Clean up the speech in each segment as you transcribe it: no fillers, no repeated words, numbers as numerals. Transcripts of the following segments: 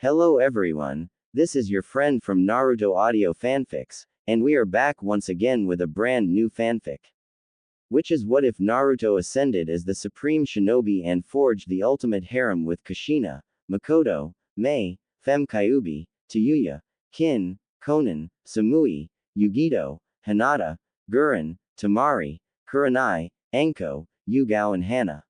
Hello everyone, this is your friend from Naruto Audio Fanfics, and we are back once again with a brand new fanfic. Which is what if Naruto ascended as the supreme shinobi and forged the ultimate harem with Kushina, Makoto, Mei, Fem Kyuubi, Tayuya, Kin, Konan, Samui, Yugito, Hinata, Gurren, Tamari, Kurenai, Anko, Yugao and Hana.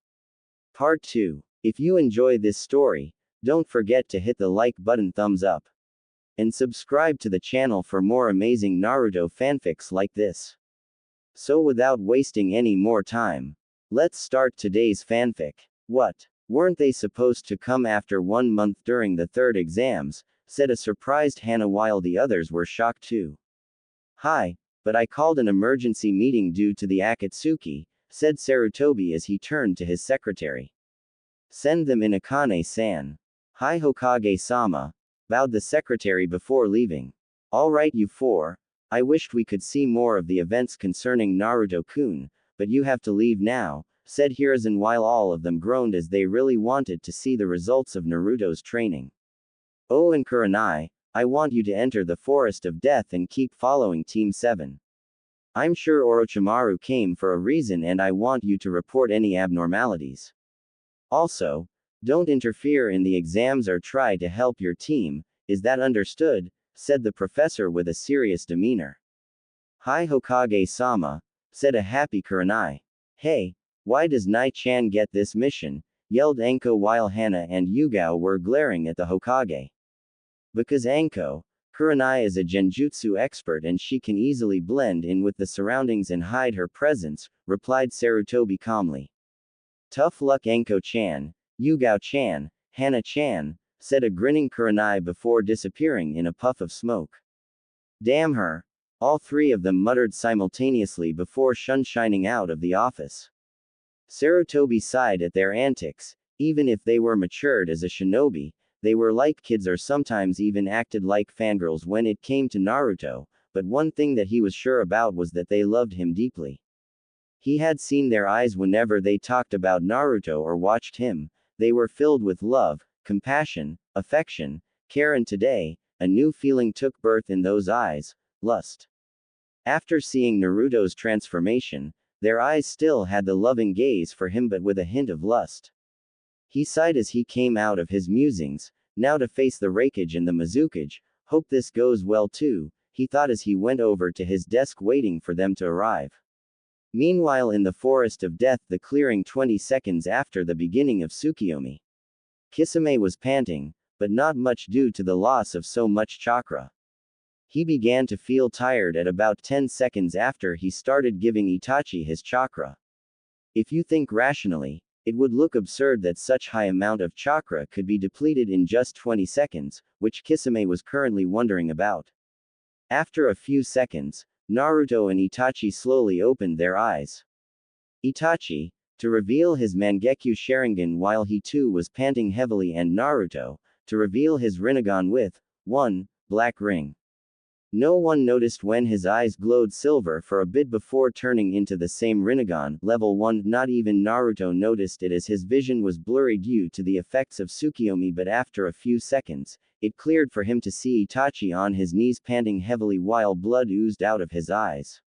Part 2. If you enjoy this story, don't forget to hit the like button, thumbs up, and subscribe to the channel for more amazing Naruto fanfics like this. So without wasting any more time, let's start today's fanfic. What? Weren't they supposed to come after 1 month during the third exams? Said a surprised Hana while the others were shocked too. Hi, but I called an emergency meeting due to the Akatsuki, said Sarutobi as he turned to his secretary. Send them in, Akane-san. Hi Hokage-sama, bowed the secretary before leaving. All right you four, I wished we could see more of the events concerning Naruto-kun, but you have to leave now, said Hiruzen while all of them groaned as they really wanted to see the results of Naruto's training. Oh, and Kurenai, I want you to enter the Forest of Death and keep following Team 7. I'm sure Orochimaru came for a reason and I want you to report any abnormalities. Also, don't interfere in the exams or try to help your team, is that understood? Said the professor with a serious demeanor. Hi Hokage-sama, said a happy Kurenai. Hey, why does Nai-chan get this mission? Yelled Anko while Hana and Yugao were glaring at the Hokage. Because Anko, Kurenai is a genjutsu expert and she can easily blend in with the surroundings and hide her presence, replied Sarutobi calmly. Tough luck Anko-chan, Yugao-chan, Hana-chan, said a grinning Kurenai before disappearing in a puff of smoke. Damn her! All three of them muttered simultaneously before shining out of the office. Sarutobi sighed at their antics. Even if they were matured as a shinobi, they were like kids or sometimes even acted like fangirls when it came to Naruto, but one thing that he was sure about was that they loved him deeply. He had seen their eyes whenever they talked about Naruto or watched him. They were filled with love, compassion, affection, care, and today, a new feeling took birth in those eyes, lust. After seeing Naruto's transformation, their eyes still had the loving gaze for him but with a hint of lust. He sighed as he came out of his musings, now to face the Raikage and the Mizukage. Hope this goes well too, he thought as he went over to his desk waiting for them to arrive. Meanwhile in the Forest of Death, the clearing 20 seconds after the beginning of Tsukiyomi. Kisame was panting, but not much due to the loss of so much chakra. He began to feel tired at about 10 seconds after he started giving Itachi his chakra. If you think rationally, it would look absurd that such high amount of chakra could be depleted in just 20 seconds, which Kisame was currently wondering about. After a few seconds, Naruto and Itachi slowly opened their eyes. Itachi, to reveal his Mangekyo Sharingan while he too was panting heavily, and Naruto, to reveal his Rinnegan with, 1, black ring. No one noticed when his eyes glowed silver for a bit before turning into the same Rinnegan, level 1, not even Naruto noticed it as his vision was blurry due to the effects of Tsukiyomi, but after a few seconds, it cleared for him to see Itachi on his knees panting heavily while blood oozed out of his eyes.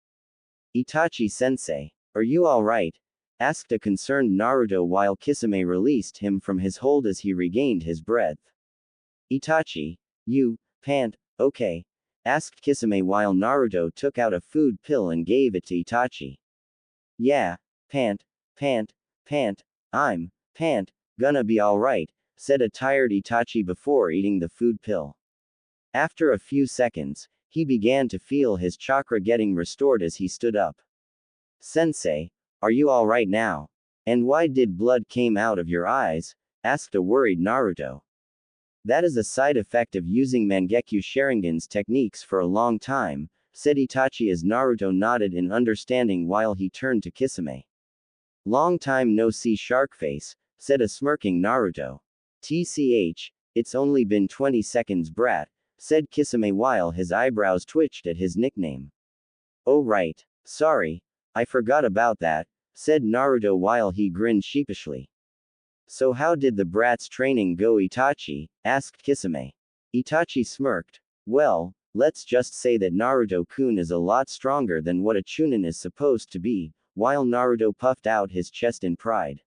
Itachi-sensei, are you alright? Asked a concerned Naruto while Kisame released him from his hold as he regained his breath. Itachi, you, pant, okay? Asked Kisame while Naruto took out a food pill and gave it to Itachi. Yeah, pant, I'm, gonna be alright, said a tired Itachi before eating the food pill. After a few seconds, he began to feel his chakra getting restored as he stood up. Sensei, are you alright now? And why did blood came out of your eyes? Asked a worried Naruto. That is a side effect of using Mangekyo Sharingan's techniques for a long time, said Itachi as Naruto nodded in understanding while he turned to Kisame. Long time no see Sharkface, said a smirking Naruto. TCH, it's only been 20 seconds brat, said Kisame while his eyebrows twitched at his nickname. Oh right, sorry, I forgot about that, said Naruto while he grinned sheepishly. So how did the brat's training go, Itachi? Asked Kisame. Itachi smirked. Well, let's just say that Naruto-kun is a lot stronger than what a chunin is supposed to be, while Naruto puffed out his chest in pride.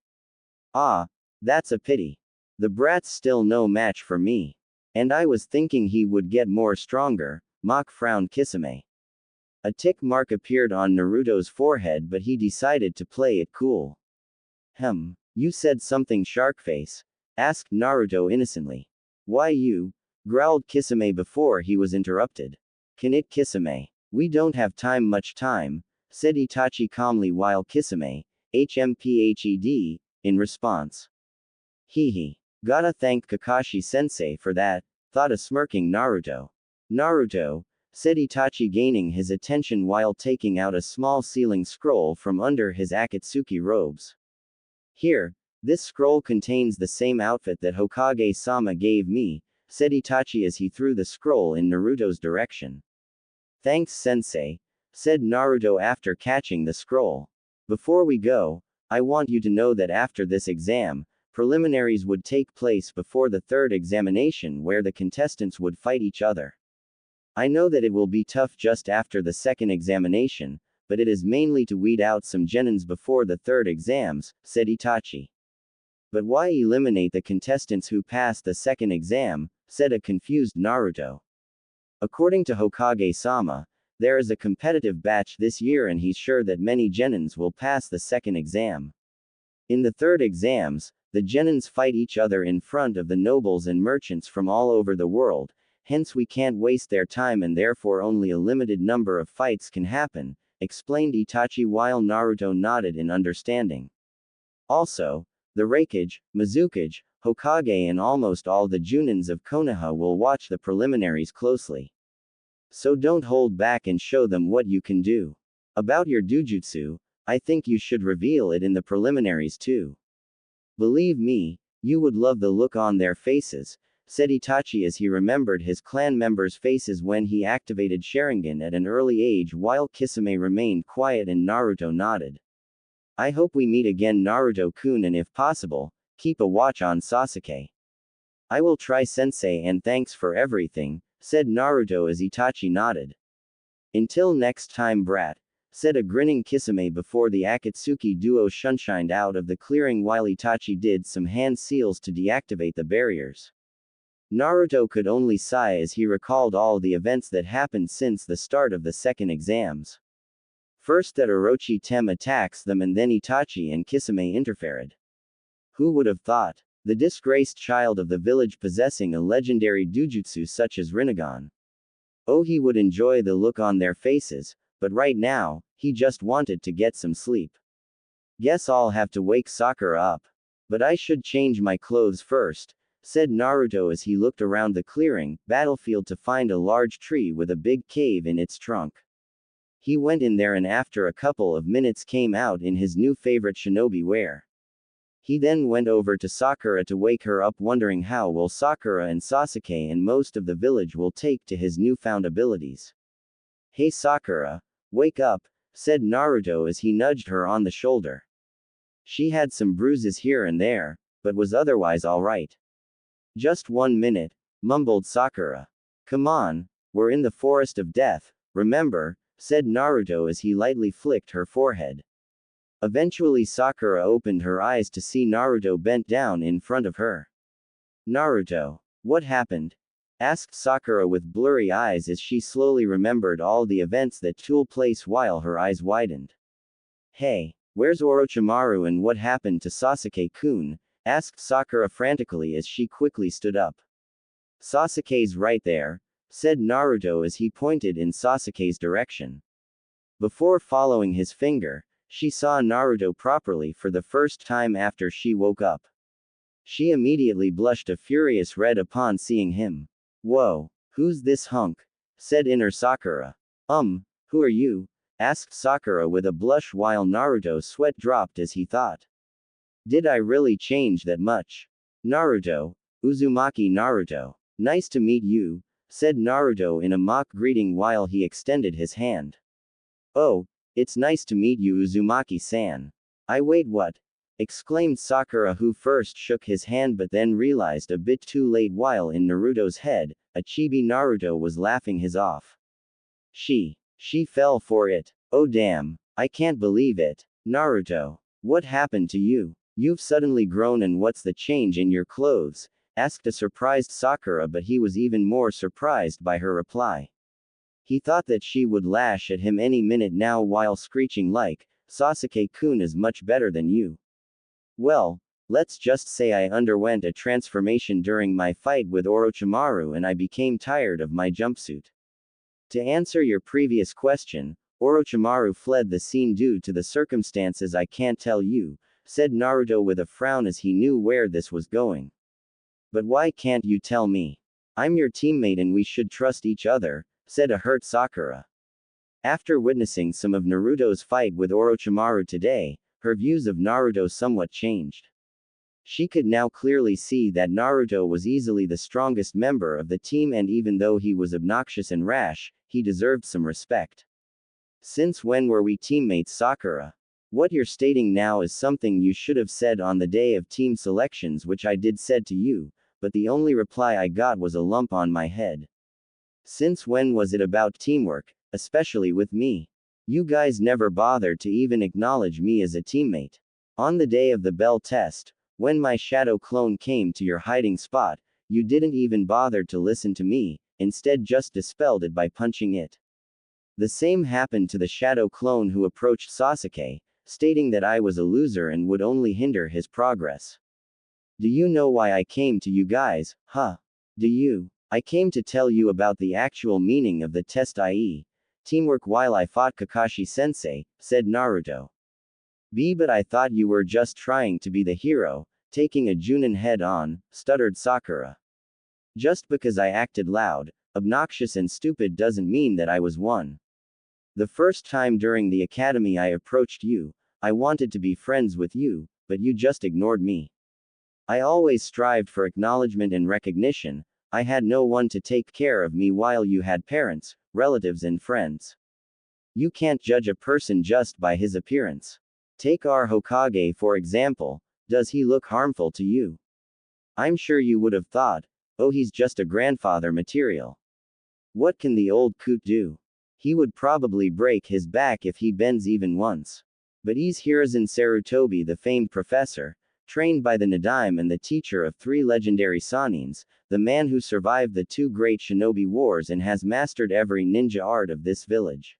Ah, that's a pity. The brat's still no match for me. And I was thinking he would get more stronger, mock frowned Kisame. A tick mark appeared on Naruto's forehead, but he decided to play it cool. You said something, Sharkface? Asked Naruto innocently. Why you? Growled Kisame before he was interrupted. Can it, Kisame? We don't have much time, said Itachi calmly while Kisame, HMPHED, in response. Hee. Gotta thank Kakashi-sensei for that, thought a smirking Naruto. Naruto, said Itachi, gaining his attention while taking out a small sealing scroll from under his Akatsuki robes. Here, this scroll contains the same outfit that Hokage-sama gave me, said Itachi as he threw the scroll in Naruto's direction. Thanks, sensei, said Naruto after catching the scroll. Before we go, I want you to know that after this exam, preliminaries would take place before the third examination where the contestants would fight each other. I know that it will be tough just after the second examination, but it is mainly to weed out some genins before the third exams, said Itachi. But why eliminate the contestants who pass the second exam, said a confused Naruto. According to Hokage-sama, there is a competitive batch this year and he's sure that many genins will pass the second exam. In the third exams, the genins fight each other in front of the nobles and merchants from all over the world, hence we can't waste their time and therefore only a limited number of fights can happen, explained Itachi while Naruto nodded in understanding. Also, the Raikage, Mizukage, Hokage and almost all the Junins of Konoha will watch the preliminaries closely. So don't hold back and show them what you can do. About your dujutsu, I think you should reveal it in the preliminaries too. Believe me, you would love the look on their faces, said Itachi as he remembered his clan members' faces when he activated Sharingan at an early age while Kisame remained quiet and Naruto nodded. I hope we meet again, Naruto-kun, and if possible, keep a watch on Sasuke. I will try, sensei, and thanks for everything, said Naruto as Itachi nodded. Until next time, brat, said a grinning Kisame before the Akatsuki duo shunshined out of the clearing while Itachi did some hand seals to deactivate the barriers. Naruto could only sigh as he recalled all the events that happened since the start of the second exams. First that Orochi Tem attacks them and then Itachi and Kisame interfered. Who would have thought? The disgraced child of the village possessing a legendary dujutsu such as Rinnegan. Oh, he would enjoy the look on their faces, but right now, he just wanted to get some sleep. Guess I'll have to wake Sakura up. But I should change my clothes first, said Naruto as he looked around the clearing, battlefield to find a large tree with a big cave in its trunk. He went in there and after a couple of minutes came out in his new favorite shinobi wear. He then went over to Sakura to wake her up, wondering how will Sakura and Sasuke and most of the village will take to his newfound abilities. Hey Sakura, wake up, said Naruto as he nudged her on the shoulder. She had some bruises here and there, but was otherwise alright. Just 1 minute, mumbled Sakura. Come on, we're in the forest of death, remember, said Naruto as he lightly flicked her forehead. Eventually Sakura opened her eyes to see Naruto bent down in front of her. Naruto, what happened? Asked Sakura with blurry eyes as she slowly remembered all the events that took place while her eyes widened. Hey, where's Orochimaru and what happened to Sasuke-kun? Asked Sakura frantically as she quickly stood up. Sasuke's right there, said Naruto as he pointed in Sasuke's direction. Before following his finger, she saw Naruto properly for the first time after she woke up. She immediately blushed a furious red upon seeing him. Whoa, who's this hunk? Said inner Sakura. Who are you? Asked Sakura with a blush while Naruto's sweat dropped as he thought. Did I really change that much? Naruto, Uzumaki Naruto. Nice to meet you, said Naruto in a mock greeting while he extended his hand. Oh, it's nice to meet you, Uzumaki-san. Wait, what? exclaimed Sakura, who first shook his hand but then realized a bit too late while in Naruto's head, a chibi Naruto was laughing his off. She fell for it. Oh damn. I can't believe it. Naruto. What happened to you? You've suddenly grown, and what's the change in your clothes? Asked a surprised Sakura, but he was even more surprised by her reply. He thought that she would lash at him any minute now while screeching like, Sasuke-kun is much better than you. Well, let's just say I underwent a transformation during my fight with Orochimaru and I became tired of my jumpsuit. To answer your previous question, Orochimaru fled the scene due to the circumstances I can't tell you, said Naruto with a frown as he knew where this was going. But why can't you tell me? I'm your teammate and we should trust each other, said a hurt Sakura. After witnessing some of Naruto's fight with Orochimaru today, her views of Naruto somewhat changed. She could now clearly see that Naruto was easily the strongest member of the team, and even though he was obnoxious and rash, he deserved some respect. Since when were we teammates, Sakura? What you're stating now is something you should have said on the day of team selections, which I did said to you, but the only reply I got was a lump on my head. Since when was it about teamwork, especially with me? You guys never bothered to even acknowledge me as a teammate. On the day of the bell test, when my shadow clone came to your hiding spot, you didn't even bother to listen to me, instead just dispelled it by punching it. The same happened to the shadow clone who approached Sasuke, stating that I was a loser and would only hinder his progress. Do you know why I came to you guys, huh? Do you? I came to tell you about the actual meaning of the test, i.e., teamwork, while I fought Kakashi-sensei, said Naruto. But I thought you were just trying to be the hero, taking a Junin head-on, stuttered Sakura. Just because I acted loud, obnoxious and stupid doesn't mean that I was one. The first time during the academy I approached you, I wanted to be friends with you, but you just ignored me. I always strived for acknowledgement and recognition. I had no one to take care of me while you had parents, relatives and friends. You can't judge a person just by his appearance. Take our Hokage for example, does he look harmful to you? I'm sure you would have thought, oh, he's just a grandfather material. What can the old coot do? He would probably break his back if he bends even once. But he's Hiruzen Sarutobi, the famed professor, trained by the Nadaime and the teacher of 3 legendary Sanins, the man who survived the 2 great shinobi wars and has mastered every ninja art of this village.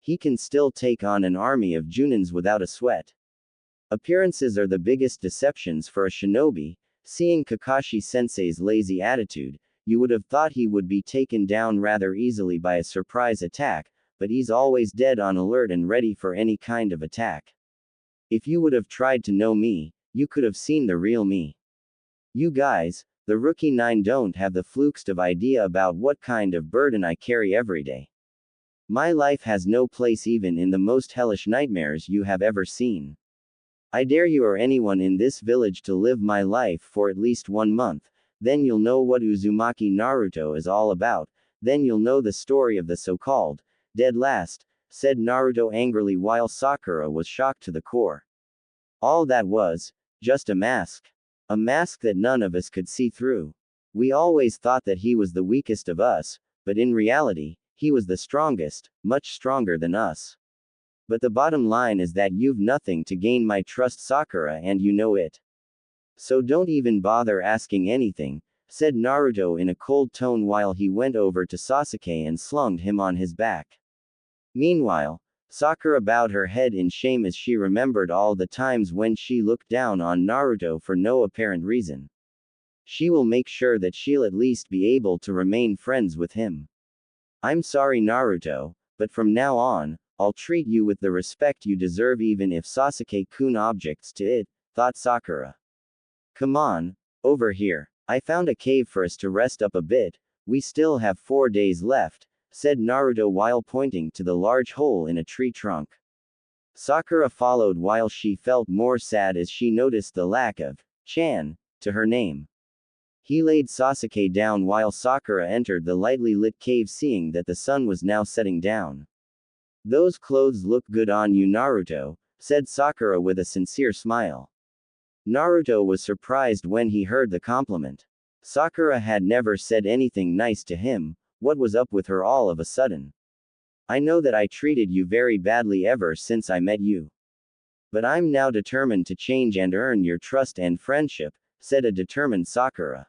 He can still take on an army of Junins without a sweat. Appearances are the biggest deceptions for a shinobi. Seeing Kakashi-sensei's lazy attitude, you would have thought he would be taken down rather easily by a surprise attack, but he's always dead on alert and ready for any kind of attack. If you would have tried to know me, you could have seen the real me. You guys, the rookie 9, don't have the flukest of idea about what kind of burden I carry every day. My life has no place even in the most hellish nightmares you have ever seen. I dare you or anyone in this village to live my life for at least 1 month, then you'll know what Uzumaki Naruto is all about, then you'll know the story of the so-called dead last, said Naruto angrily while Sakura was shocked to the core. All that was just a mask. A mask that none of us could see through. We always thought that he was the weakest of us, but in reality, he was the strongest, much stronger than us. But the bottom line is that you've nothing to gain my trust, Sakura, and you know it. So don't even bother asking anything, said Naruto in a cold tone while he went over to Sasuke and slung him on his back. Meanwhile, Sakura bowed her head in shame as she remembered all the times when she looked down on Naruto for no apparent reason. She will make sure that she'll at least be able to remain friends with him. I'm sorry, Naruto, but from now on, I'll treat you with the respect you deserve even if Sasuke-kun objects to it, thought Sakura. Come on, over here. I found a cave for us to rest up a bit. We still have 4 days left, said Naruto while pointing to the large hole in a tree trunk. Sakura followed while she felt more sad as she noticed the lack of Chan to her name. He laid Sasuke down while Sakura entered the lightly lit cave, seeing that the sun was now setting down. Those clothes look good on you, Naruto, said Sakura with a sincere smile. Naruto was surprised when he heard the compliment. Sakura had never said anything nice to him. What was up with her all of a sudden? I know that I treated you very badly ever since I met you. But I'm now determined to change and earn your trust and friendship, said a determined Sakura.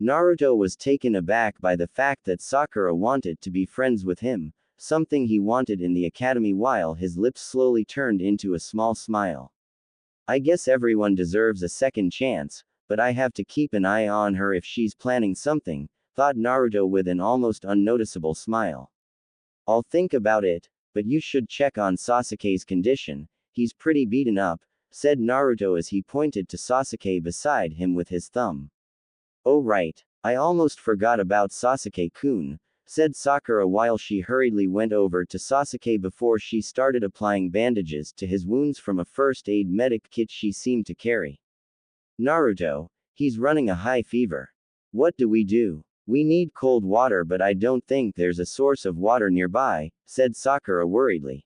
Naruto was taken aback by the fact that Sakura wanted to be friends with him, something he wanted in the academy, while his lips slowly turned into a small smile. I guess everyone deserves a second chance, but I have to keep an eye on her if she's planning something, thought Naruto with an almost unnoticeable smile. I'll think about it, but you should check on Sasuke's condition. He's pretty beaten up, said Naruto as he pointed to Sasuke beside him with his thumb. Oh right, I almost forgot about Sasuke-kun, said Sakura while she hurriedly went over to Sasuke before she started applying bandages to his wounds from a first aid medic kit she seemed to carry. Naruto, he's running a high fever. What do we do? We need cold water, but I don't think there's a source of water nearby, said Sakura worriedly.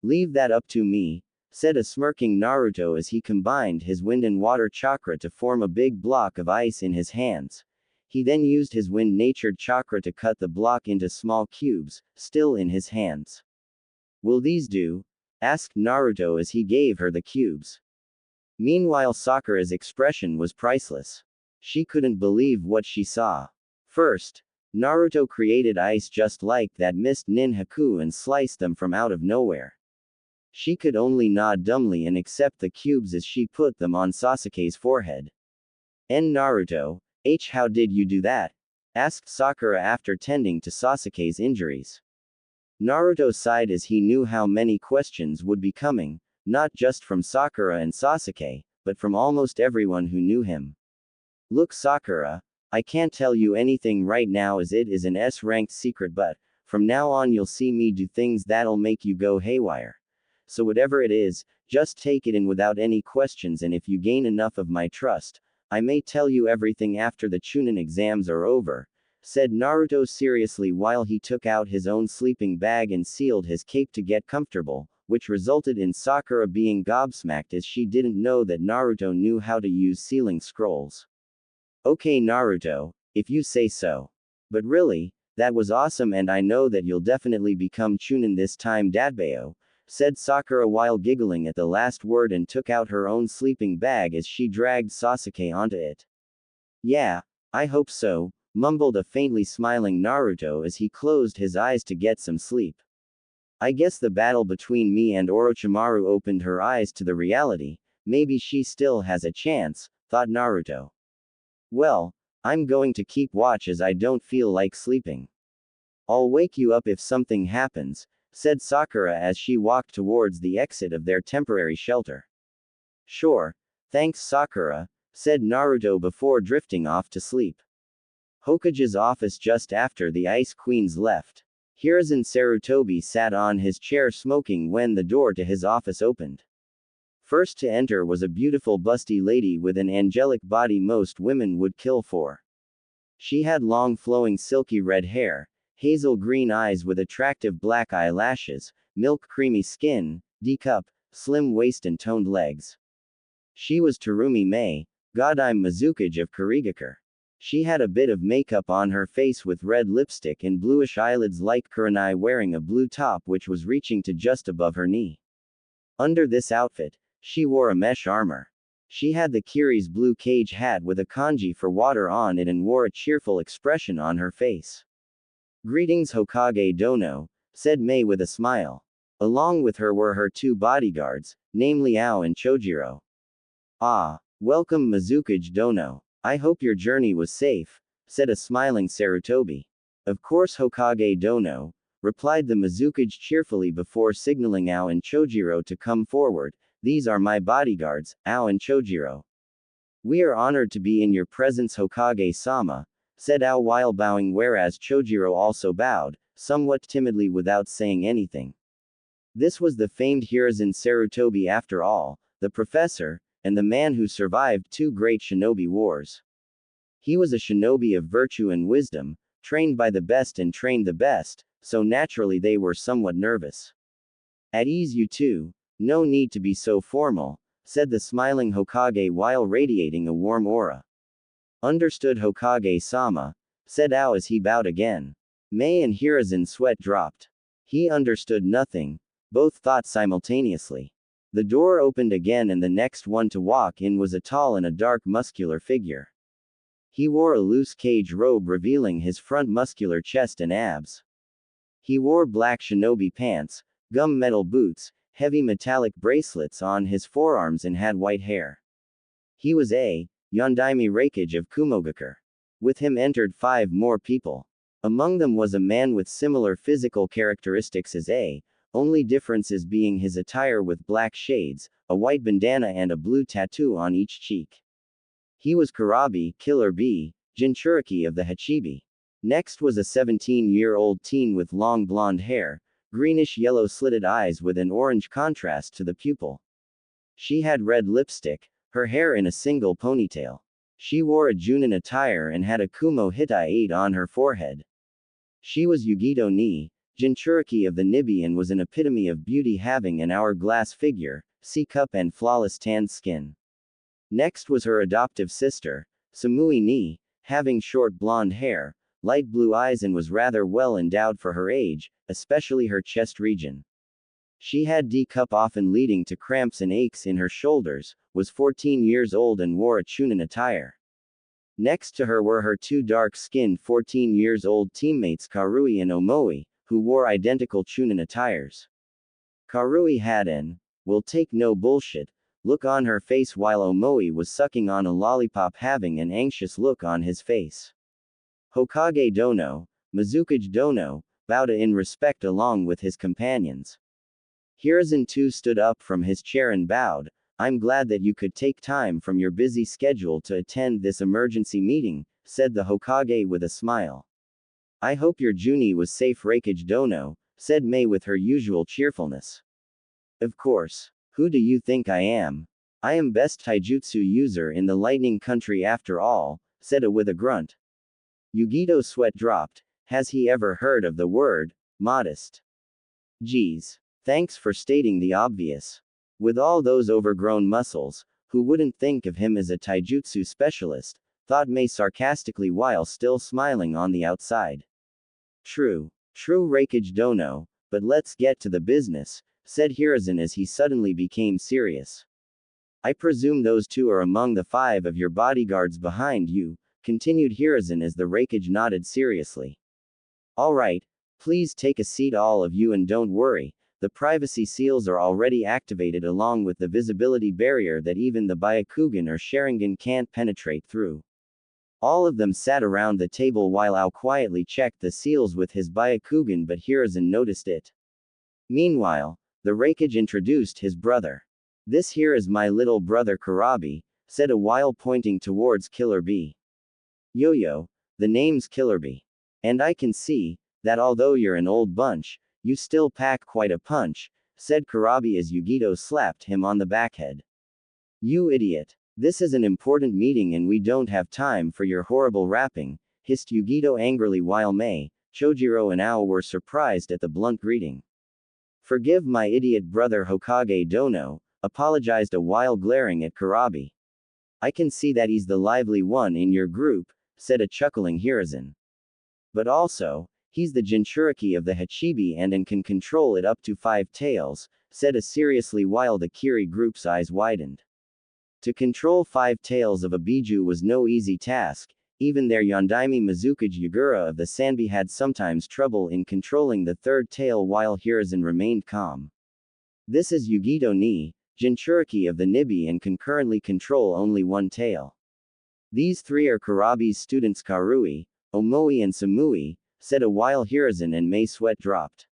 Leave that up to me, said a smirking Naruto as he combined his wind and water chakra to form a big block of ice in his hands. He then used his wind-natured chakra to cut the block into small cubes, still in his hands. Will these do? Asked Naruto as he gave her the cubes. Meanwhile, Sakura's expression was priceless. She couldn't believe what she saw. First, Naruto created ice just like that mist ninhaku and sliced them from out of nowhere. She could only nod dumbly and accept the cubes as she put them on Sasuke's forehead. Naruto, how did you do that? Asked Sakura after tending to Sasuke's injuries. Naruto sighed as he knew how many questions would be coming, not just from Sakura and Sasuke, but from almost everyone who knew him. Look, Sakura, I can't tell you anything right now as it is an S-ranked secret, but from now on you'll see me do things that'll make you go haywire. So whatever it is, just take it in without any questions, and if you gain enough of my trust, I may tell you everything after the Chunin exams are over, said Naruto seriously while he took out his own sleeping bag and sealed his cape to get comfortable, which resulted in Sakura being gobsmacked as she didn't know that Naruto knew how to use sealing scrolls. Okay Naruto, if you say so. But really, that was awesome, and I know that you'll definitely become Chunin this time, Dadbao, said Sakura while giggling at the last word and took out her own sleeping bag as she dragged Sasuke onto it. Yeah, I hope so, mumbled a faintly smiling Naruto as he closed his eyes to get some sleep. I guess the battle between me and Orochimaru opened her eyes to the reality. Maybe she still has a chance, thought Naruto. Well, I'm going to keep watch as I don't feel like sleeping. I'll wake you up if something happens, said Sakura as she walked towards the exit of their temporary shelter. Sure, thanks Sakura, said Naruto before drifting off to sleep. Hokage's office just after the Ice Queens left. Hiruzen Sarutobi sat on his chair smoking when the door to his office opened. First to enter was a beautiful busty lady with an angelic body most women would kill for. She had long flowing silky red hair, hazel green eyes with attractive black eyelashes, milk creamy skin, D-cup, slim waist and toned legs. She was Terumi Mei, Godime Mizukage of Kurigakure. She had a bit of makeup on her face with red lipstick and bluish eyelids like Kurenai, wearing a blue top which was reaching to just above her knee. Under this outfit, she wore a mesh armor. She had the Kiri's blue cage hat with a kanji for water on it and wore a cheerful expression on her face. Greetings Hokage Dono, said Mei with a smile. Along with her were her two bodyguards, namely Ao and Chojiro. Ah, welcome Mizukage Dono. I hope your journey was safe, said a smiling Sarutobi. Of course Hokage Dono, replied the Mizukage cheerfully before signaling Ao and Chojiro to come forward. These are my bodyguards, Ao and Chojiro. We are honored to be in your presence Hokage-sama, said Ao while bowing, whereas Chojiro also bowed, somewhat timidly without saying anything. This was the famed Hiruzen Sarutobi after all, the professor, and the man who survived two great shinobi wars. He was a shinobi of virtue and wisdom, trained by the best and trained the best, so naturally they were somewhat nervous. At ease you two, no need to be so formal, said the smiling Hokage while radiating a warm aura. Understood Hokage-sama, said Ao as he bowed again. Mei and Hiruzen sweat dropped. He understood nothing, both thought simultaneously. The door opened again and the next one to walk in was a tall and a dark muscular figure. He wore a loose cage robe revealing his front muscular chest and abs. He wore black shinobi pants, gum metal boots, heavy metallic bracelets on his forearms and had white hair. He was a Yondaime Reikage of Kumogakure. With him entered 5 more people. Among them was a man with similar physical characteristics as A, only differences being his attire with black shades, a white bandana and a blue tattoo on each cheek. He was Kurabi, Killer B, Jinchuriki of the Hachibi. Next was a 17-year-old teen with long blonde hair, greenish-yellow slitted eyes with an orange contrast to the pupil. She had red lipstick, her hair in a single ponytail. She wore a Junin attire and had a Kumo Hitai 8 on her forehead. She was Yugito ni, Jinchuriki of the Nibi and was an epitome of beauty having an hourglass figure, C-cup and flawless tanned skin. Next was her adoptive sister, Samui ni, having short blonde hair, light blue eyes and was rather well endowed for her age, especially her chest region. She had D-cup often leading to cramps and aches in her shoulders, was 14 years old and wore a Chunin attire. Next to her were her 2 dark-skinned 14 years old teammates Karui and Omoi, who wore identical Chunin attires. Karui had an "will take no bullshit" look on her face while Omoi was sucking on a lollipop having an anxious look on his face. Hokage Dono, Mizukage Dono, bowed in respect along with his companions. Hiruzen too stood up from his chair and bowed. "I'm glad that you could take time from your busy schedule to attend this emergency meeting," said the Hokage with a smile. "I hope your Juni was safe." Reikage Dono, said Mei with her usual cheerfulness. "Of course. Who do you think I am? I am best taijutsu user in the Lightning Country after all," said A with a grunt. Yugito's sweat dropped. Has he ever heard of the word modest? Geez. Thanks for stating the obvious. With all those overgrown muscles, who wouldn't think of him as a taijutsu specialist, thought Mei sarcastically while still smiling on the outside. True Reikage Dono, but let's get to the business, said Hiruzen as he suddenly became serious. I presume those 2 are among the 5 of your bodyguards behind you, continued Hiruzen as the Reikage nodded seriously. All right, please take a seat all of you and don't worry. The privacy seals are already activated along with the visibility barrier that even the Byakugan or Sharingan can't penetrate through. All of them sat around the table while Ao quietly checked the seals with his Byakugan, but Hiruzen noticed it. Meanwhile, the Reikage introduced his brother. This here is my little brother Kurabi, said A while pointing towards Killer B. Yo-yo, the name's Killer B. And I can see that although you're an old bunch, you still pack quite a punch, said Kurabi as Yugito slapped him on the backhead. You idiot. This is an important meeting and we don't have time for your horrible rapping, hissed Yugito angrily while Mei, Chojiro and Ao were surprised at the blunt greeting. Forgive my idiot brother Hokage Dono, apologized A while glaring at Kurabi. I can see that he's the lively one in your group, said a chuckling Hiruzen. But also, he's the Jinchuriki of the Hachibi and can control it up to 5 tails, said A seriously while the Kiri group's eyes widened. To control 5 tails of a Biju was no easy task, even their Yondaime Mizukage Yagura of the Sanbi had sometimes trouble in controlling the 3rd tail while Hiruzen remained calm. This is Yugito ni, Jinchuriki of the Nibi and can currently control only 1 tail. These 3 are Kurabi's students Karui, Omoi and Samui, said A while Hiruzen and Mei sweat dropped.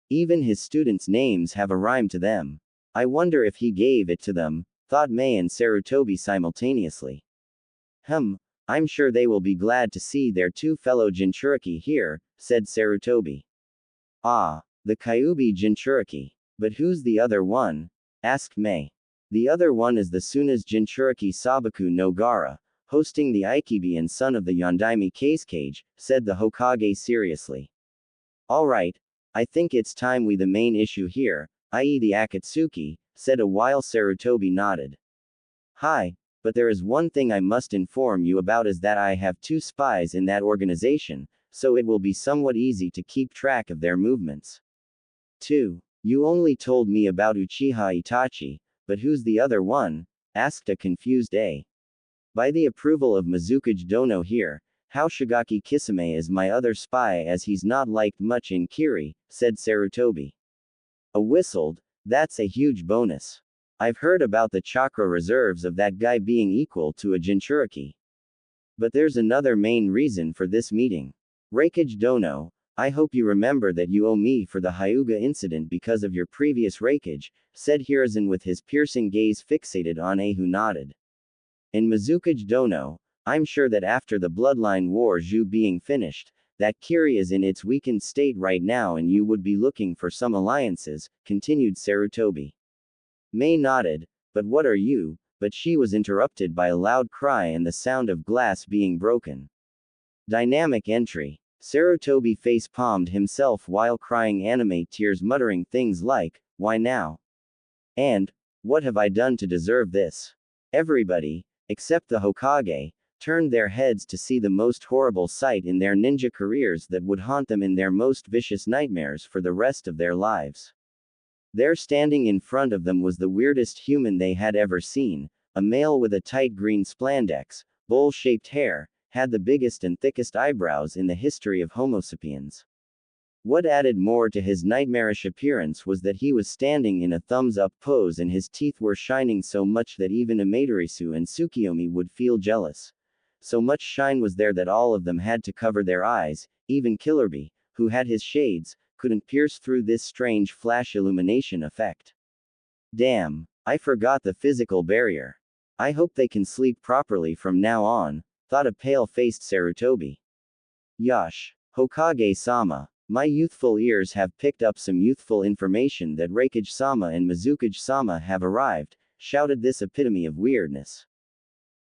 Even his students' names have a rhyme to them. I wonder if he gave it to them, thought Mei and Sarutobi simultaneously. I'm sure they will be glad to see their 2 fellow Jinchuriki here, said Sarutobi. Ah, the Kyuubi Jinchuriki. But who's the other one? Asked Mei. The other one is the Suna's Jinchuriki Sabaku no Gara, hosting the Aikibi and son of the Yondaime Kage, said the Hokage seriously. Alright, I think it's time we the main issue here, i.e. the Akatsuki, said a while Sarutobi nodded. Hi, but there is one thing I must inform you about is that I have 2 spies in that organization, so it will be somewhat easy to keep track of their movements. 2. You only told me about Uchiha Itachi, but who's the other one? Asked a confused A. By the approval of Mizukage Dono here, how Shigaki Kisame is my other spy as he's not liked much in Kiri, said Sarutobi. A whistled, that's a huge bonus. I've heard about the chakra reserves of that guy being equal to a Jinchuriki. But there's another main reason for this meeting. Reikage Dono, I hope you remember that you owe me for the Hyuga incident because of your previous Reikage, said Hiruzen with his piercing gaze fixated on A who nodded. In Mizukage Dono, I'm sure that after the Bloodline War Zhu being finished, that Kiri is in its weakened state right now and you would be looking for some alliances, continued Sarutobi. Mei nodded, but what are you? But she was interrupted by a loud cry and the sound of glass being broken. Dynamic entry. Sarutobi face-palmed himself while crying anime tears muttering things like, why now? And, what have I done to deserve this? Everybody, except the Hokage, turned their heads to see the most horrible sight in their ninja careers that would haunt them in their most vicious nightmares for the rest of their lives. There standing in front of them was the weirdest human they had ever seen, a male with a tight green spandex, bowl-shaped hair, had the biggest and thickest eyebrows in the history of Homo sapiens. What added more to his nightmarish appearance was that he was standing in a thumbs-up pose and his teeth were shining so much that even Amaterasu and Tsukiyomi would feel jealous. So much shine was there that all of them had to cover their eyes, even Killerby, who had his shades, couldn't pierce through this strange flash illumination effect. Damn, I forgot the physical barrier. I hope they can sleep properly from now on, thought a pale-faced Sarutobi. Yash, Hokage-sama, my youthful ears have picked up some youthful information that Reikage-sama and Mizukage-sama have arrived, shouted this epitome of weirdness.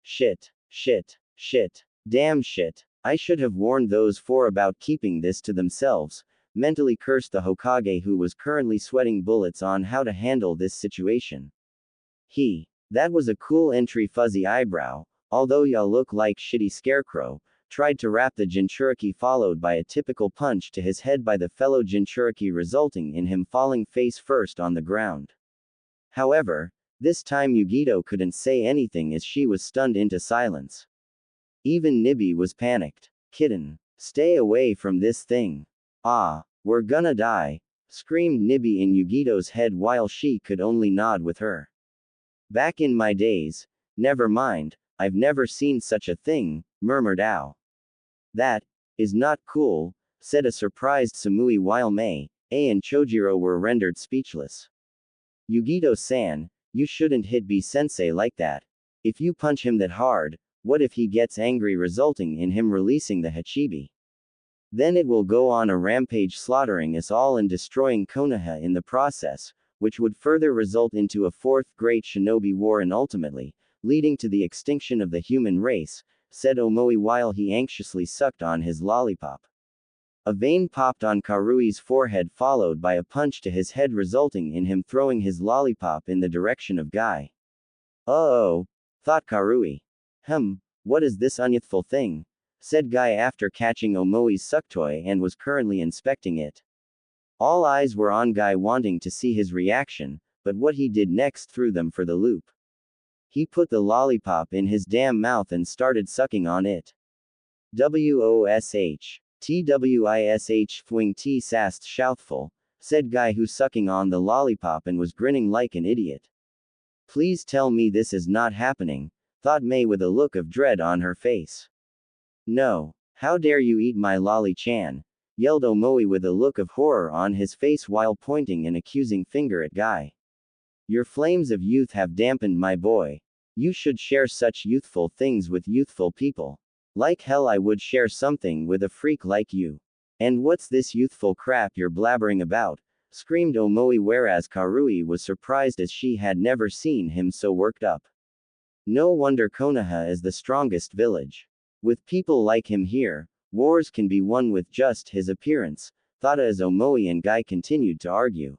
Shit, shit, shit, damn shit, I should have warned those 4 about keeping this to themselves, mentally cursed the Hokage who was currently sweating bullets on how to handle this situation. That was a cool entry fuzzy eyebrow, although ya look like shitty scarecrow, tried to wrap the Jinchuriki followed by a typical punch to his head by the fellow Jinchuriki resulting in him falling face first on the ground. However, this time Yugito couldn't say anything as she was stunned into silence. Even Nibi was panicked. Kitten, stay away from this thing. Ah, we're gonna die, screamed Nibi in Yugito's head while she could only nod with her. Back in my days, never mind, I've never seen such a thing, murmured Ao. That is not cool, said a surprised Samui while Mei, A and Chojiro were rendered speechless. Yugito-san, you shouldn't hit B-sensei like that. If you punch him that hard, what if he gets angry resulting in him releasing the Hachibi? Then it will go on a rampage slaughtering us all and destroying Konoha in the process, which would further result into a 4th Great Shinobi War and ultimately, leading to the extinction of the human race, said Omoi while he anxiously sucked on his lollipop. A vein popped on Karui's forehead followed by a punch to his head resulting in him throwing his lollipop in the direction of Guy. Oh, thought Karui. What is this unyouthful thing? Said Guy after catching Omoi's sucktoy and was currently inspecting it. All eyes were on Guy wanting to see his reaction, but what he did next threw them for the loop. He put the lollipop in his damn mouth and started sucking on it. Wosh. Twish fwing t sast shouthful, said Guy who sucking on the lollipop and was grinning like an idiot. Please tell me this is not happening, thought Mei with a look of dread on her face. No, how dare you eat my lolly-chan, yelled Omoi with a look of horror on his face while pointing an accusing finger at Guy. Your flames of youth have dampened my boy. You should share such youthful things with youthful people. Like hell I would share something with a freak like you. And what's this youthful crap you're blabbering about? Screamed Omoi whereas Karui was surprised as she had never seen him so worked up. No wonder Konoha is the strongest village. With people like him here, wars can be won with just his appearance, thought as Omoi and Guy continued to argue.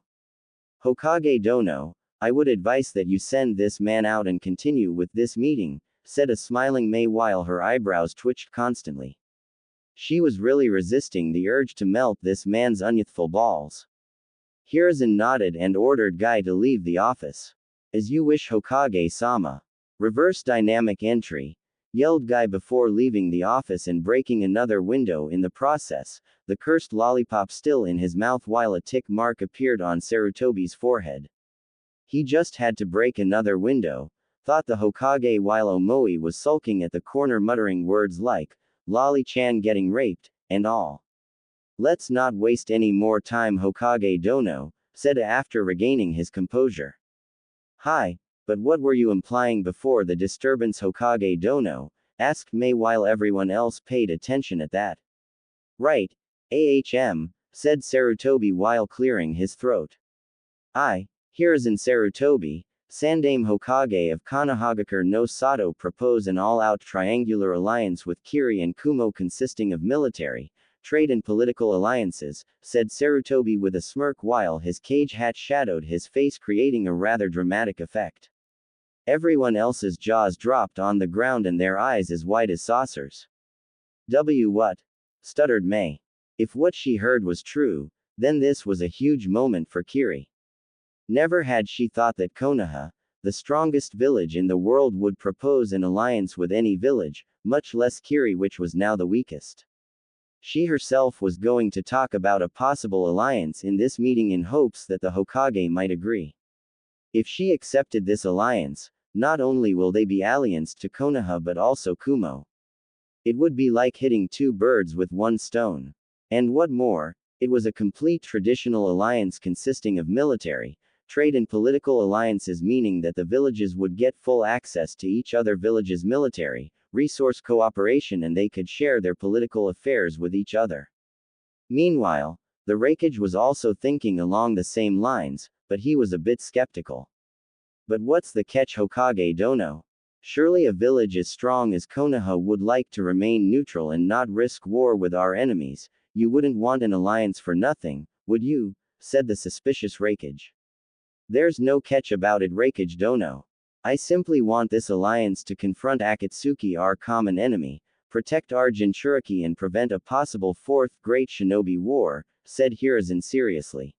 Hokage Dono, I would advise that you send this man out and continue with this meeting, said a smiling Mei while her eyebrows twitched constantly. She was really resisting the urge to melt this man's unyouthful balls. Hiruzen nodded and ordered Guy to leave the office. As you wish, Hokage-sama. Reverse dynamic entry, yelled Guy before leaving the office and breaking another window in the process, the cursed lollipop still in his mouth while a tick mark appeared on Sarutobi's forehead. He just had to break another window, thought the Hokage while Omoi was sulking at the corner muttering words like, Lolly-chan getting raped, and all. Let's not waste any more time, Hokage Dono, said after regaining his composure. Hi, but what were you implying before the disturbance, Hokage Dono? Asked Mei while everyone else paid attention at that. Right, ahm, said Sarutobi while clearing his throat. Hiruzen Sarutobi, Sandame Hokage of Konohagakure no Sato propose an all-out triangular alliance with Kiri and Kumo consisting of military, trade and political alliances, said Sarutobi with a smirk while his cage hat shadowed his face creating a rather dramatic effect. Everyone else's jaws dropped on the ground and their eyes as wide as saucers. What? Stuttered Mei. If what she heard was true, then this was a huge moment for Kiri. Never had she thought that Konoha, the strongest village in the world, would propose an alliance with any village, much less Kiri, which was now the weakest. She herself was going to talk about a possible alliance in this meeting in hopes that the Hokage might agree. If she accepted this alliance, not only will they be allianced to Konoha but also Kumo. It would be like hitting two birds with one stone. And what more, it was a complete traditional alliance consisting of military, trade and political alliances, meaning that the villages would get full access to each other village's military, resource cooperation, and they could share their political affairs with each other. Meanwhile, the Raikage was also thinking along the same lines, but he was a bit skeptical. But what's the catch, Hokage Dono? Surely a village as strong as Konoha would like to remain neutral and not risk war with our enemies. You wouldn't want an alliance for nothing, would you? Said the suspicious Raikage. There's no catch about it, Raikage Dono. I simply want this alliance to confront Akatsuki, our common enemy, protect our Jinchuriki and prevent a possible fourth great shinobi war, said Hiruzen seriously.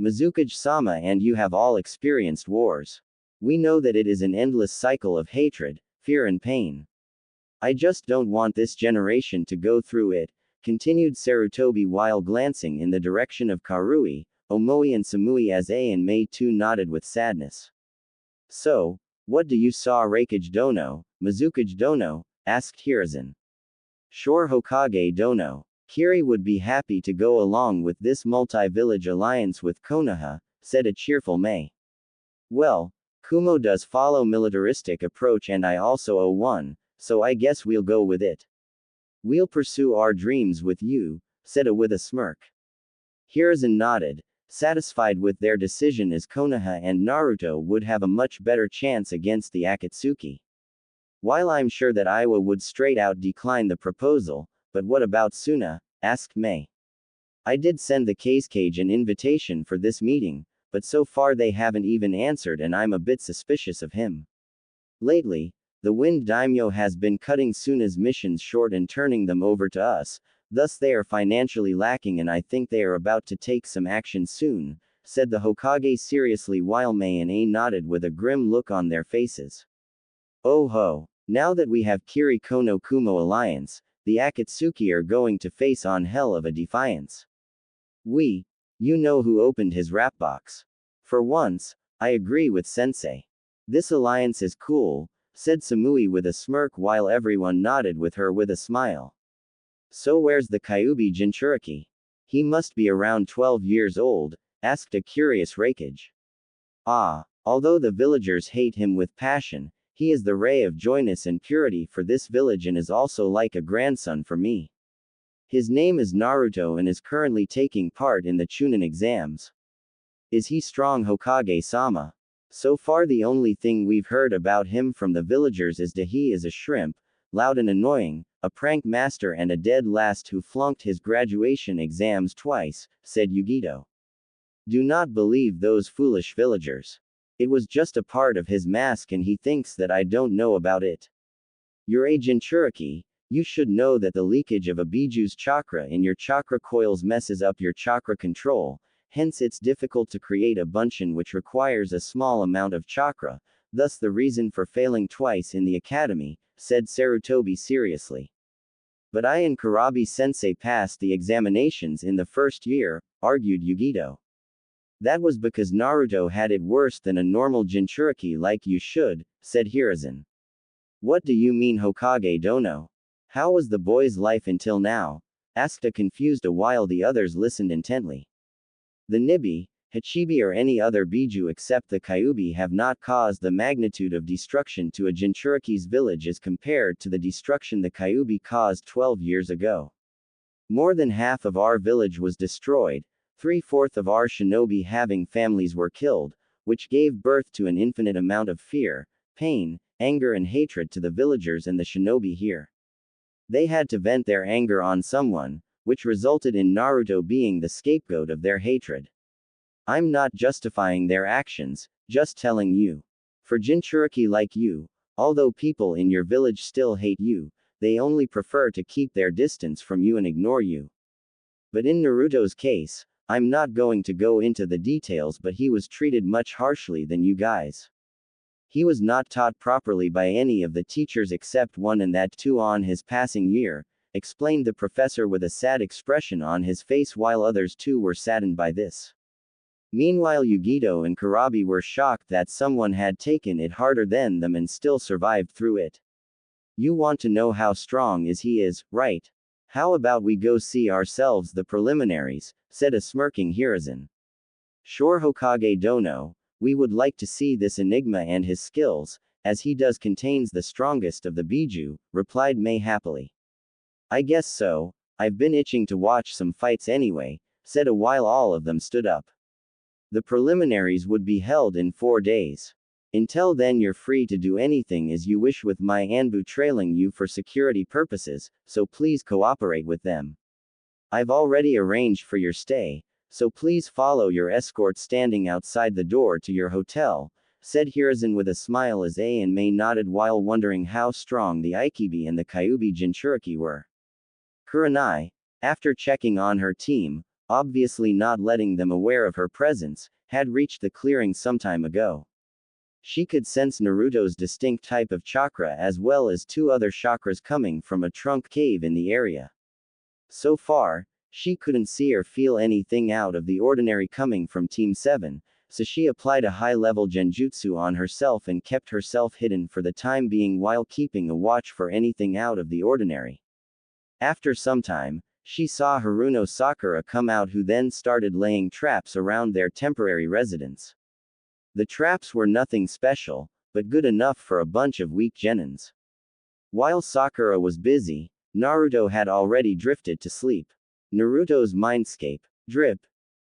Mizukage-sama, and you have all experienced wars. We know that it is an endless cycle of hatred, fear and pain. I just don't want this generation to go through it, continued Sarutobi while glancing in the direction of Karui, Omoi and Samui as A and Mei too nodded with sadness. So, what do you saw, Raikage Dono, Mizukage Dono? Asked Hiruzen. Sure, Hokage Dono. Kiri would be happy to go along with this multi-village alliance with Konoha, said a cheerful Mei. Well, Kumo does follow militaristic approach and I also owe one, so I guess we'll go with it. We'll pursue our dreams with you, said A with a smirk. Hiruzen nodded, satisfied with their decision, as Konoha and Naruto would have a much better chance against the Akatsuki. While I'm sure that Iwa would straight out decline the proposal, but what about Suna? Asked Mei. I did send the Cage an invitation for this meeting, but so far they haven't even answered and I'm a bit suspicious of him. Lately, the Wind Daimyo has been cutting Suna's missions short and turning them over to us, thus they are financially lacking and I think they are about to take some action soon, said the Hokage seriously while Mei and A nodded with a grim look on their faces. Oh ho! Now that we have Kiri Kono Kumo alliance, the Akatsuki are going to face on hell of a defiance. You know who opened his rap box. For once, I agree with Sensei. This alliance is cool, said Samui with a smirk while everyone nodded with her with a smile. So where's the Kyuubi Jinchuriki? He must be around 12 years old, asked a curious Raikage. Although the villagers hate him with passion, he is the ray of joyness and purity for this village and is also like a grandson for me. His name is Naruto and is currently taking part in the Chunin exams. Is he strong, Hokage-sama? So far the only thing we've heard about him from the villagers is that he is a shrimp, loud and annoying, a prank master and a dead last who flunked his graduation exams twice, said Yugito. Do not believe those foolish villagers. It was just a part of his mask and he thinks that I don't know about it. You're a Jinchuriki. You should know that the leakage of a biju's chakra in your chakra coils messes up your chakra control, hence it's difficult to create a bunshin which requires a small amount of chakra, thus the reason for failing twice in the academy, said Sarutobi seriously. But I and Kurabi-sensei passed the examinations in the first year, argued Yugito. That was because Naruto had it worse than a normal Jinchuriki like you should, said Hiruzen. What do you mean Hokage dono? How was the boy's life until now? Asked a confused while the others listened intently. The Nibi, Hachibi or any other Biju except the Kyuubi have not caused the magnitude of destruction to a Jinchuriki's village as compared to the destruction the Kyuubi caused 12 years ago. More than half of our village was destroyed, 3/4 of our shinobi having families were killed, which gave birth to an infinite amount of fear, pain, anger and hatred to the villagers and the shinobi here. They had to vent their anger on someone, which resulted in Naruto being the scapegoat of their hatred. I'm not justifying their actions, just telling you. For Jinchuriki like you, although people in your village still hate you, they only prefer to keep their distance from you and ignore you. But in Naruto's case, I'm not going to go into the details, but he was treated much harshly than you guys. He was not taught properly by any of the teachers except one, and that too on his passing year, explained the professor with a sad expression on his face, while others too were saddened by this. Meanwhile Yugito and Kurabi were shocked that someone had taken it harder than them and still survived through it. You want to know how strong he is, right? How about we go see ourselves the preliminaries, said a smirking Hiruzen. Sure Hokage dono, we would like to see this enigma and his skills, as he does contains the strongest of the Biju, replied Mei happily. I guess so, I've been itching to watch some fights anyway, said a while all of them stood up. The preliminaries would be held in 4 days. Until then you're free to do anything as you wish with my Anbu trailing you for security purposes, so please cooperate with them. I've already arranged for your stay, so please follow your escort standing outside the door to your hotel, said Hiruzen with a smile as A and Mei nodded while wondering how strong the Ikibi and the Kyuubi Jinchuriki were. Kurenai, after checking on her team, obviously not letting them aware of her presence, had reached the clearing some time ago. She could sense Naruto's distinct type of chakra as well as 2 other chakras coming from a trunk cave in the area. So far, she couldn't see or feel anything out of the ordinary coming from Team 7, so she applied a high-level genjutsu on herself and kept herself hidden for the time being while keeping a watch for anything out of the ordinary. After some time, she saw Haruno Sakura come out, who then started laying traps around their temporary residence. The traps were nothing special, but good enough for a bunch of weak genins. While Sakura was busy, Naruto had already drifted to sleep. Naruto's mindscape. Drip.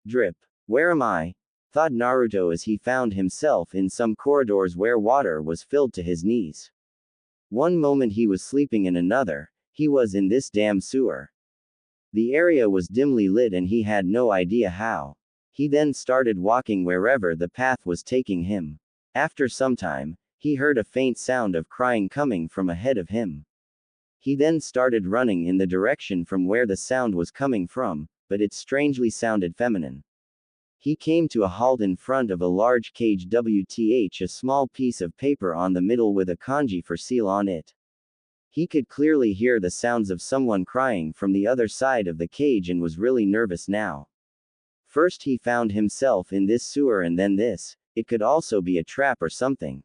Drip. Where am I? Thought Naruto as he found himself in some corridors where water was filled to his knees. One moment he was sleeping, in another, he was in this damn sewer. The area was dimly lit and he had no idea how. He then started walking wherever the path was taking him. After some time, he heard a faint sound of crying coming from ahead of him. He then started running in the direction from where the sound was coming from, but it strangely sounded feminine. He came to a halt in front of a large cage, with a small piece of paper on the middle with a kanji for seal on it. He could clearly hear the sounds of someone crying from the other side of the cage and was really nervous now. First he found himself in this sewer and then this, it could also be a trap or something.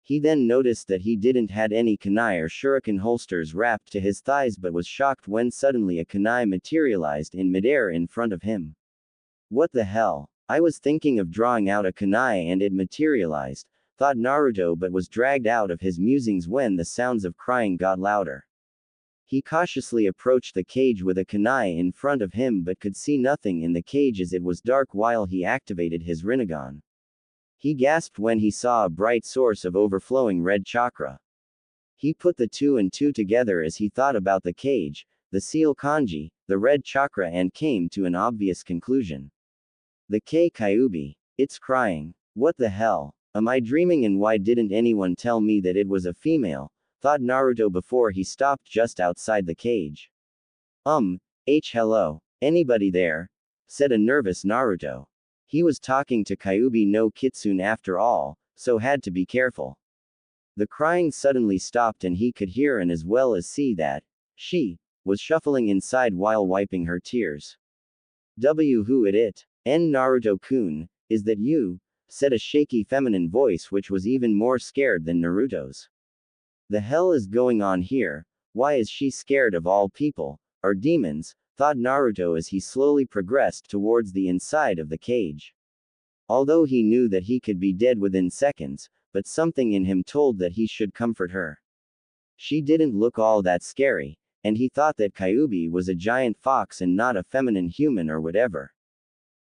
He then noticed that he didn't had any kunai or shuriken holsters wrapped to his thighs, but was shocked when suddenly a kunai materialized in midair in front of him. What the hell? I was thinking of drawing out a kunai and it materialized, thought Naruto, but was dragged out of his musings when the sounds of crying got louder. He cautiously approached the cage with a kunai in front of him but could see nothing in the cage as it was dark while he activated his Rinnegan. He gasped when he saw a bright source of overflowing red chakra. He put the 2 and 2 together as he thought about the cage, the seal kanji, the red chakra, and came to an obvious conclusion. The Kyuubi. It's crying. What the hell? Am I dreaming, and why didn't anyone tell me that it was a female? Thought Naruto before he stopped just outside the cage. Hello. Anybody there? Said a nervous Naruto. He was talking to Kyuubi no Kitsune after all, so had to be careful. The crying suddenly stopped and he could hear and as well as see that she was shuffling inside while wiping her tears. Who it? Naruto-kun, is that you? Said a shaky feminine voice which was even more scared than Naruto's. The hell is going on here? Why is she scared of all people? Or demons? Thought Naruto as he slowly progressed towards the inside of the cage. Although he knew that he could be dead within seconds, but something in him told that he should comfort her. She didn't look all that scary, and he thought that Kyuubi was a giant fox and not a feminine human or whatever.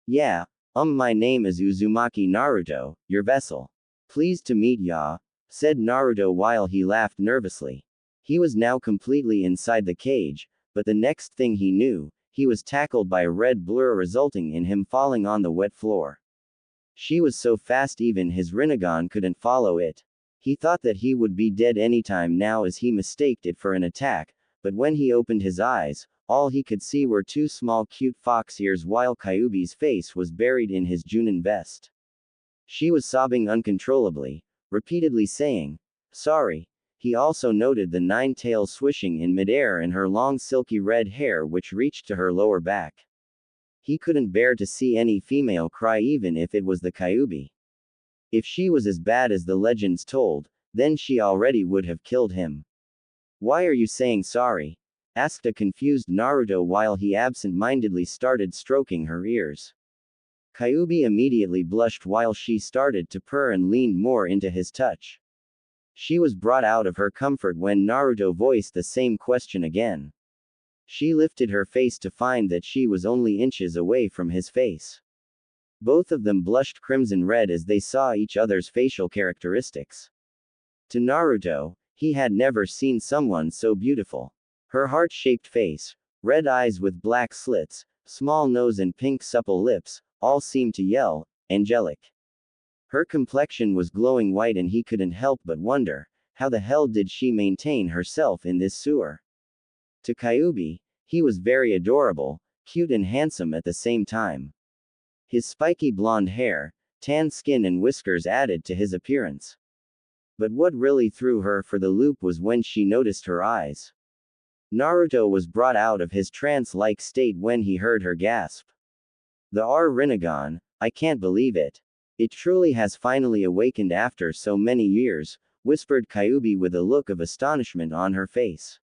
Yeah, my name is Uzumaki Naruto, your vessel. Pleased to meet ya, said Naruto while he laughed nervously. He was now completely inside the cage, but the next thing he knew, he was tackled by a red blur resulting in him falling on the wet floor. She was so fast even his Rinnegan couldn't follow it. He thought that he would be dead anytime now as he mistaked it for an attack, but when he opened his eyes, all he could see were two small cute fox ears while Kyuubi's face was buried in his Junin vest. She was sobbing uncontrollably, repeatedly saying, sorry. He also noted the nine tails swishing in midair and her long silky red hair which reached to her lower back. He couldn't bear to see any female cry even if it was the Kyuubi. If she was as bad as the legends told, then she already would have killed him. Why are you saying sorry? Asked a confused Naruto while he absent-mindedly started stroking her ears. Kyuubi immediately blushed while she started to purr and leaned more into his touch. She was brought out of her comfort when Naruto voiced the same question again. She lifted her face to find that she was only inches away from his face. Both of them blushed crimson red as they saw each other's facial characteristics. To Naruto, he had never seen someone so beautiful. Her heart-shaped face, red eyes with black slits, small nose and pink supple lips, all seemed to yell, angelic. Her complexion was glowing white and he couldn't help but wonder, how the hell did she maintain herself in this sewer? To Kyuubi, he was very adorable, cute and handsome at the same time. His spiky blonde hair, tan skin and whiskers added to his appearance. But what really threw her for the loop was when she noticed her eyes. Naruto was brought out of his trance-like state when he heard her gasp. The Rinnegan, I can't believe it. It truly has finally awakened after so many years, whispered Kyuubi with a look of astonishment on her face.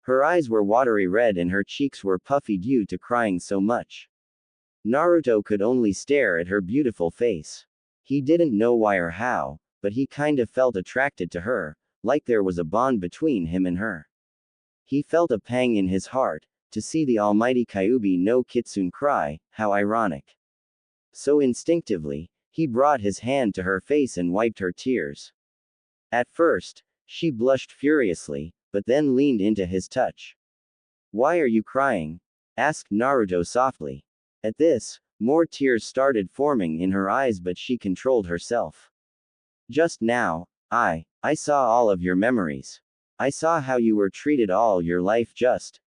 Her eyes were watery red and her cheeks were puffy due to crying so much. Naruto could only stare at her beautiful face. He didn't know why or how, but he kinda felt attracted to her, like there was a bond between him and her. He felt a pang in his heart, to see the almighty Kyuubi no Kitsune cry, how ironic. So instinctively, he brought his hand to her face and wiped her tears. At first, she blushed furiously, but then leaned into his touch. Why are you crying? Asked Naruto softly. At this, more tears started forming in her eyes but she controlled herself. Just now, I saw all of your memories. I saw how you were treated all your life just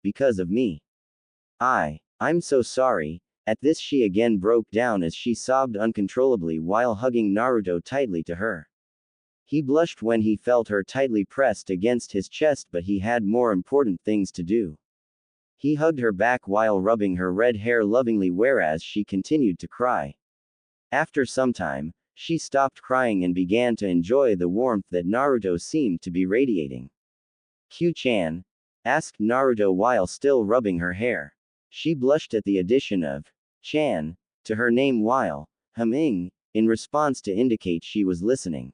because of me. I'm so sorry. At this she again broke down as she sobbed uncontrollably while hugging Naruto tightly to her. He blushed when he felt her tightly pressed against his chest but he had more important things to do. He hugged her back while rubbing her red hair lovingly whereas she continued to cry. After some time, she stopped crying and began to enjoy the warmth that Naruto seemed to be radiating. Q-chan? Asked Naruto while still rubbing her hair. She blushed at the addition of Chan to her name while humming in response to indicate she was listening.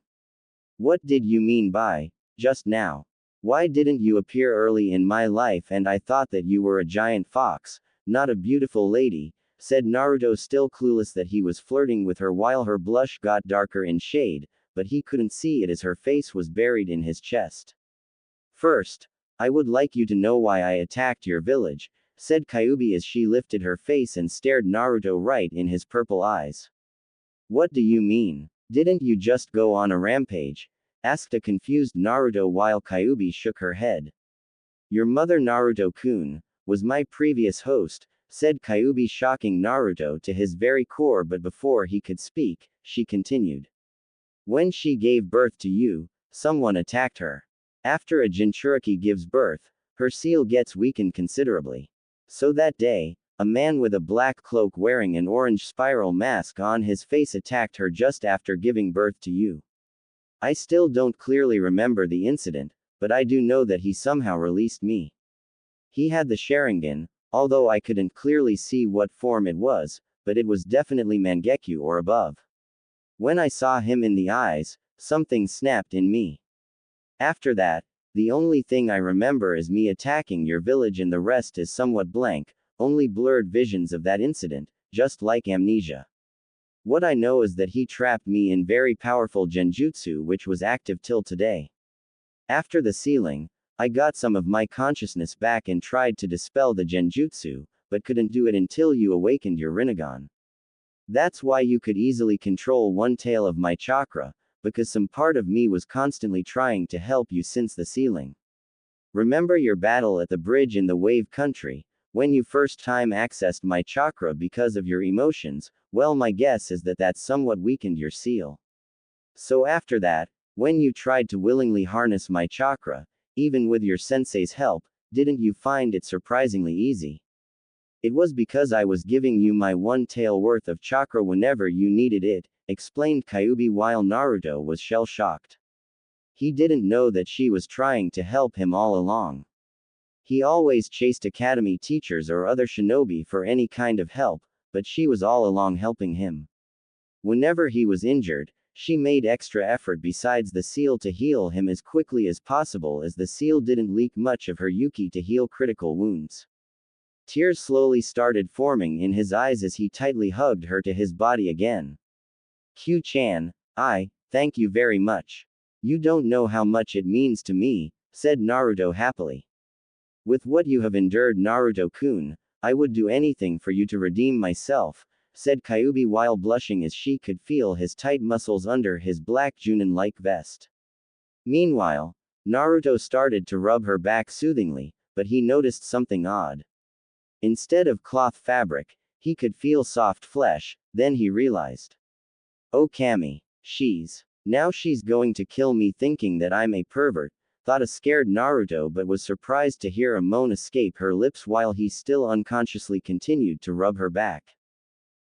What did you mean by just now? Why didn't you appear early in my life and I thought that you were a giant fox, not a beautiful lady, said Naruto still clueless that he was flirting with her while her blush got darker in shade, but he couldn't see it as her face was buried in his chest. First, I would like you to know why I attacked your village, said Kyuubi as she lifted her face and stared Naruto right in his purple eyes. What do you mean? Didn't you just go on a rampage? Asked a confused Naruto while Kyuubi shook her head. Your mother Naruto-kun was my previous host, said Kyuubi, shocking Naruto to his very core, but before he could speak, she continued. When she gave birth to you, someone attacked her. After a Jinchuriki gives birth, her seal gets weakened considerably. So that day, a man with a black cloak wearing an orange spiral mask on his face attacked her just after giving birth to you. I still don't clearly remember the incident, but I do know that he somehow released me. He had the Sharingan, although I couldn't clearly see what form it was, but it was definitely Mangekyo or above. When I saw him in the eyes, something snapped in me. After that, the only thing I remember is me attacking your village, and the rest is somewhat blank, only blurred visions of that incident, just like amnesia. What I know is that he trapped me in very powerful genjutsu which was active till today. After the sealing, I got some of my consciousness back and tried to dispel the genjutsu, but couldn't do it until you awakened your Rinnegan. That's why you could easily control one tail of my chakra, because some part of me was constantly trying to help you since the sealing. Remember your battle at the bridge in the Wave Country, when you first time accessed my chakra because of your emotions? Well, my guess is that that somewhat weakened your seal. So after that, when you tried to willingly harness my chakra, even with your sensei's help, didn't you find it surprisingly easy? It was because I was giving you my one tail worth of chakra whenever you needed it, explained Kyuubi while Naruto was shell-shocked. He didn't know that she was trying to help him all along. He always chased academy teachers or other shinobi for any kind of help, but she was all along helping him. Whenever he was injured, she made extra effort besides the seal to heal him as quickly as possible, as the seal didn't leak much of her yuki to heal critical wounds. Tears slowly started forming in his eyes as he tightly hugged her to his body again. Q-chan, thank you very much. You don't know how much it means to me, said Naruto happily. With what you have endured, Naruto-kun, I would do anything for you to redeem myself, said Kyuubi while blushing as she could feel his tight muscles under his black Junin-like vest. Meanwhile, Naruto started to rub her back soothingly, but he noticed something odd. Instead of cloth fabric, he could feel soft flesh, then he realized. Oh Kami, now she's going to kill me thinking that I'm a pervert, thought a scared Naruto, but was surprised to hear a moan escape her lips while he still unconsciously continued to rub her back.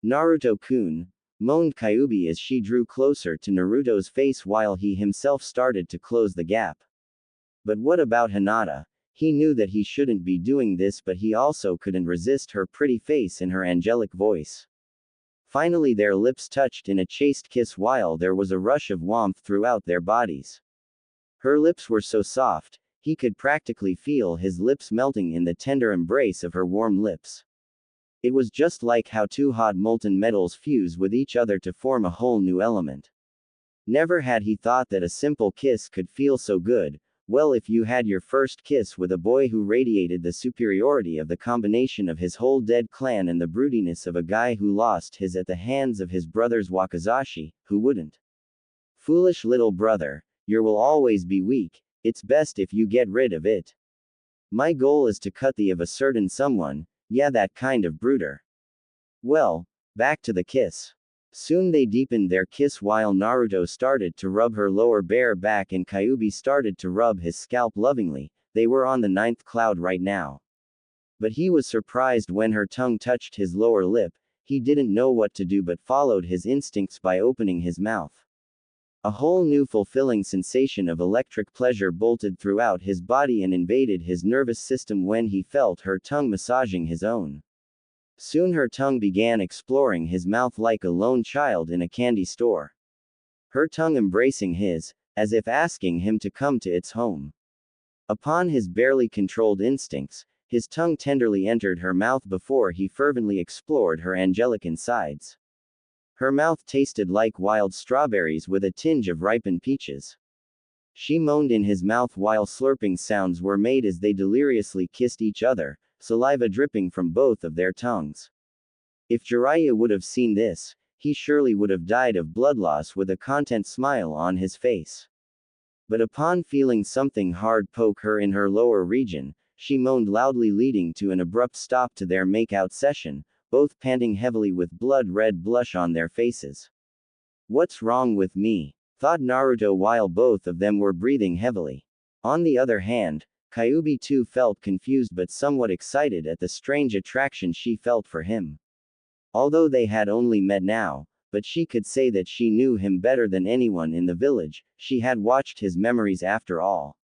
Naruto-kun, moaned Kyuubi as she drew closer to Naruto's face while he himself started to close the gap. But what about Hinata? He knew that he shouldn't be doing this, but he also couldn't resist her pretty face and her angelic voice. Finally their lips touched in a chaste kiss while there was a rush of warmth throughout their bodies. Her lips were so soft, he could practically feel his lips melting in the tender embrace of her warm lips. It was just like how two hot molten metals fuse with each other to form a whole new element. Never had he thought that a simple kiss could feel so good. Well, if you had your first kiss with a boy who radiated the superiority of the combination of his whole dead clan and the broodiness of a guy who lost his at the hands of his brother's Wakizashi, who wouldn't? Foolish little brother, you will always be weak, it's best if you get rid of it. My goal is to cut thee of a certain someone, yeah, that kind of brooder. Well, back to the kiss. Soon they deepened their kiss while Naruto started to rub her lower bare back and Kyuubi started to rub his scalp lovingly. They were on the 9th cloud right now. But he was surprised when her tongue touched his lower lip. He didn't know what to do but followed his instincts by opening his mouth. A whole new fulfilling sensation of electric pleasure bolted throughout his body and invaded his nervous system when he felt her tongue massaging his own. Soon her tongue began exploring his mouth like a lone child in a candy store. Her tongue embracing his, as if asking him to come to its home. Upon his barely controlled instincts, his tongue tenderly entered her mouth before he fervently explored her angelic insides. Her mouth tasted like wild strawberries with a tinge of ripened peaches. She moaned in his mouth while slurping sounds were made as they deliriously kissed each other, saliva dripping from both of their tongues. If Jiraiya would have seen this, he surely would have died of blood loss with a content smile on his face. But upon feeling something hard poke her in her lower region, she moaned loudly, leading to an abrupt stop to their make-out session, both panting heavily with blood-red blush on their faces. "What's wrong with me?" thought Naruto while both of them were breathing heavily. On the other hand, Kyuubi too felt confused but somewhat excited at the strange attraction she felt for him. Although they had only met now, but she could say that she knew him better than anyone in the village. She had watched his memories after all.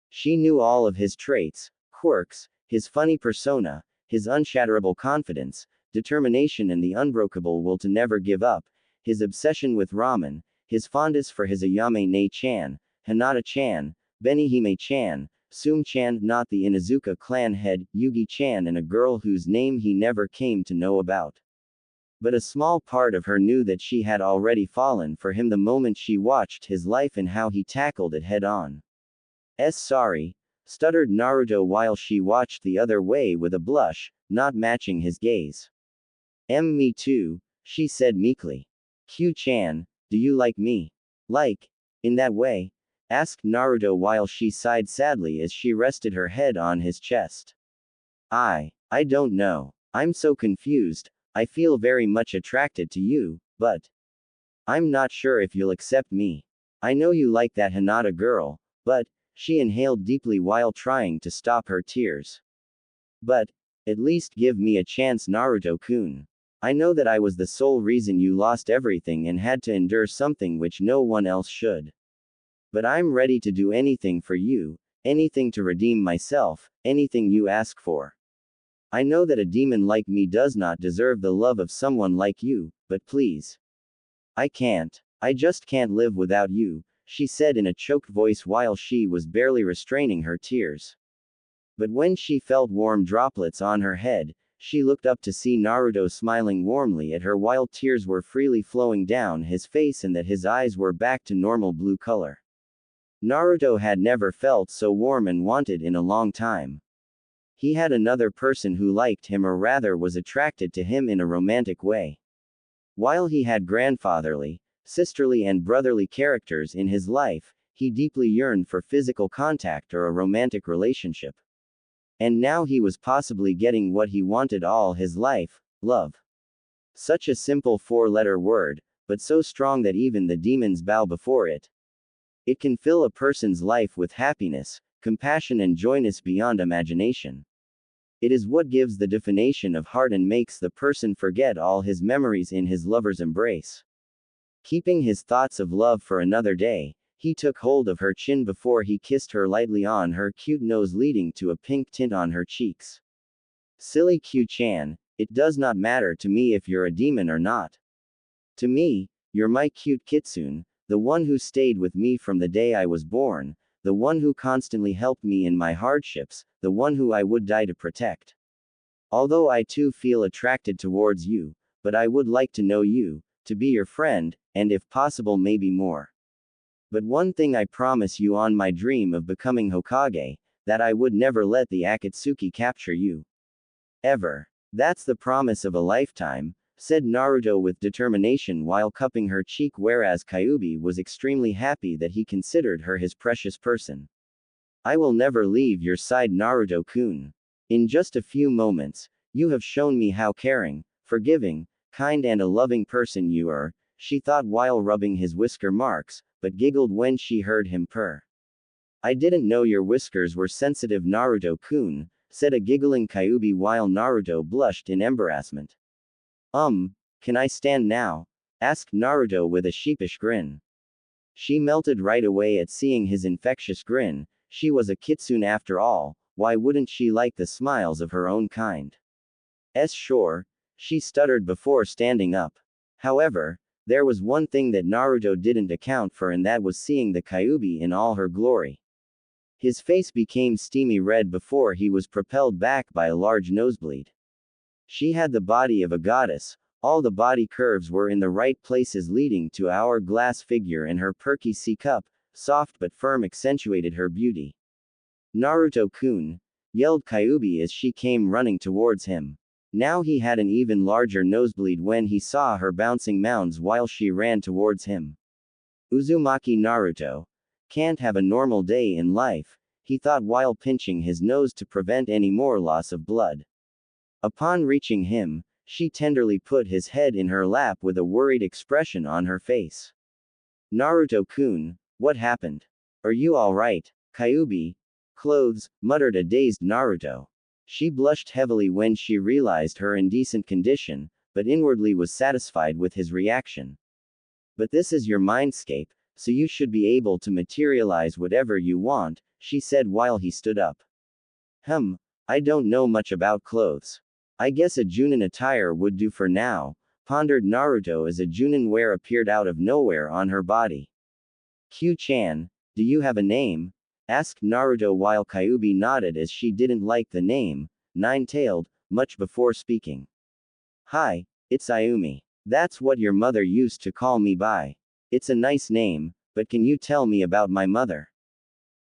She knew all of his traits, quirks, his funny persona, his unshatterable confidence, determination and the unbreakable will to never give up, his obsession with ramen, his fondness for his Ayame Ne-chan, Hinata-chan, Benihime-chan, Sum-chan, not the Inuzuka clan head, Yugi-chan, and a girl whose name he never came to know about. But a small part of her knew that she had already fallen for him the moment she watched his life and how he tackled it head-on. Sorry, stuttered Naruto while she watched the other way with a blush, not matching his gaze. Me too, she said meekly. Q-chan, do you like me? Like, in that way? Asked Naruto while she sighed sadly as she rested her head on his chest. I don't know. I'm so confused. I feel very much attracted to you, but I'm not sure if you'll accept me. I know you like that Hinata girl, but, she inhaled deeply while trying to stop her tears. But, at least give me a chance, Naruto-kun. I know that I was the sole reason you lost everything and had to endure something which no one else should. But I'm ready to do anything for you, anything to redeem myself, anything you ask for. I know that a demon like me does not deserve the love of someone like you, but please. I just can't live without you, she said in a choked voice while she was barely restraining her tears. But when she felt warm droplets on her head, she looked up to see Naruto smiling warmly at her while tears were freely flowing down his face and that his eyes were back to normal blue color. Naruto had never felt so warm and wanted in a long time. He had another person who liked him, or rather was attracted to him in a romantic way. While he had grandfatherly, sisterly and brotherly characters in his life, he deeply yearned for physical contact or a romantic relationship. And now he was possibly getting what he wanted all his life, love. Such a simple four-letter word, but so strong that even the demons bow before it. It can fill a person's life with happiness, compassion and joyness beyond imagination. It is what gives the definition of heart and makes the person forget all his memories in his lover's embrace. Keeping his thoughts of love for another day, he took hold of her chin before he kissed her lightly on her cute nose, leading to a pink tint on her cheeks. Silly Q-chan, it does not matter to me if you're a demon or not. To me, you're my cute kitsune, the one who stayed with me from the day I was born, the one who constantly helped me in my hardships, the one who I would die to protect. Although I too feel attracted towards you, but I would like to know you, to be your friend, and if possible maybe more. But one thing I promise you on my dream of becoming Hokage, that I would never let the Akatsuki capture you. Ever. That's the promise of a lifetime, said Naruto with determination while cupping her cheek, whereas Kyuubi was extremely happy that he considered her his precious person. I will never leave your side, Naruto-kun. In just a few moments, you have shown me how caring, forgiving, kind and a loving person you are, she thought while rubbing his whisker marks, but giggled when she heard him purr. I didn't know your whiskers were sensitive, Naruto-kun, said a giggling Kyuubi while Naruto blushed in embarrassment. Can I stand now? Asked Naruto with a sheepish grin. She melted right away at seeing his infectious grin. She was a kitsune after all, why wouldn't she like the smiles of her own kind? Sure, she stuttered before standing up. However, there was one thing that Naruto didn't account for, and that was seeing the Kyuubi in all her glory. His face became steamy red before he was propelled back by a large nosebleed. She had the body of a goddess, all the body curves were in the right places leading to a hourglass figure, and her perky C-cup, soft but firm, accentuated her beauty. Naruto-kun, yelled Kyuubi as she came running towards him. Now he had an even larger nosebleed when he saw her bouncing mounds while she ran towards him. Uzumaki Naruto can't have a normal day in life, he thought while pinching his nose to prevent any more loss of blood. Upon reaching him, she tenderly put his head in her lap with a worried expression on her face. Naruto-kun, what happened? Are you alright? Kyuubi? Clothes, muttered a dazed Naruto. She blushed heavily when she realized her indecent condition, but inwardly was satisfied with his reaction. But this is your mindscape, so you should be able to materialize whatever you want, she said while he stood up. I don't know much about clothes. I guess a Junin attire would do for now, pondered Naruto as a Junin wear appeared out of nowhere on her body. Q-chan, do you have a name? Asked Naruto while Kyuubi nodded as she didn't like the name, Nine-Tailed, much before speaking. Hi, it's Ayumi. That's what your mother used to call me by. It's a nice name, but can you tell me about my mother?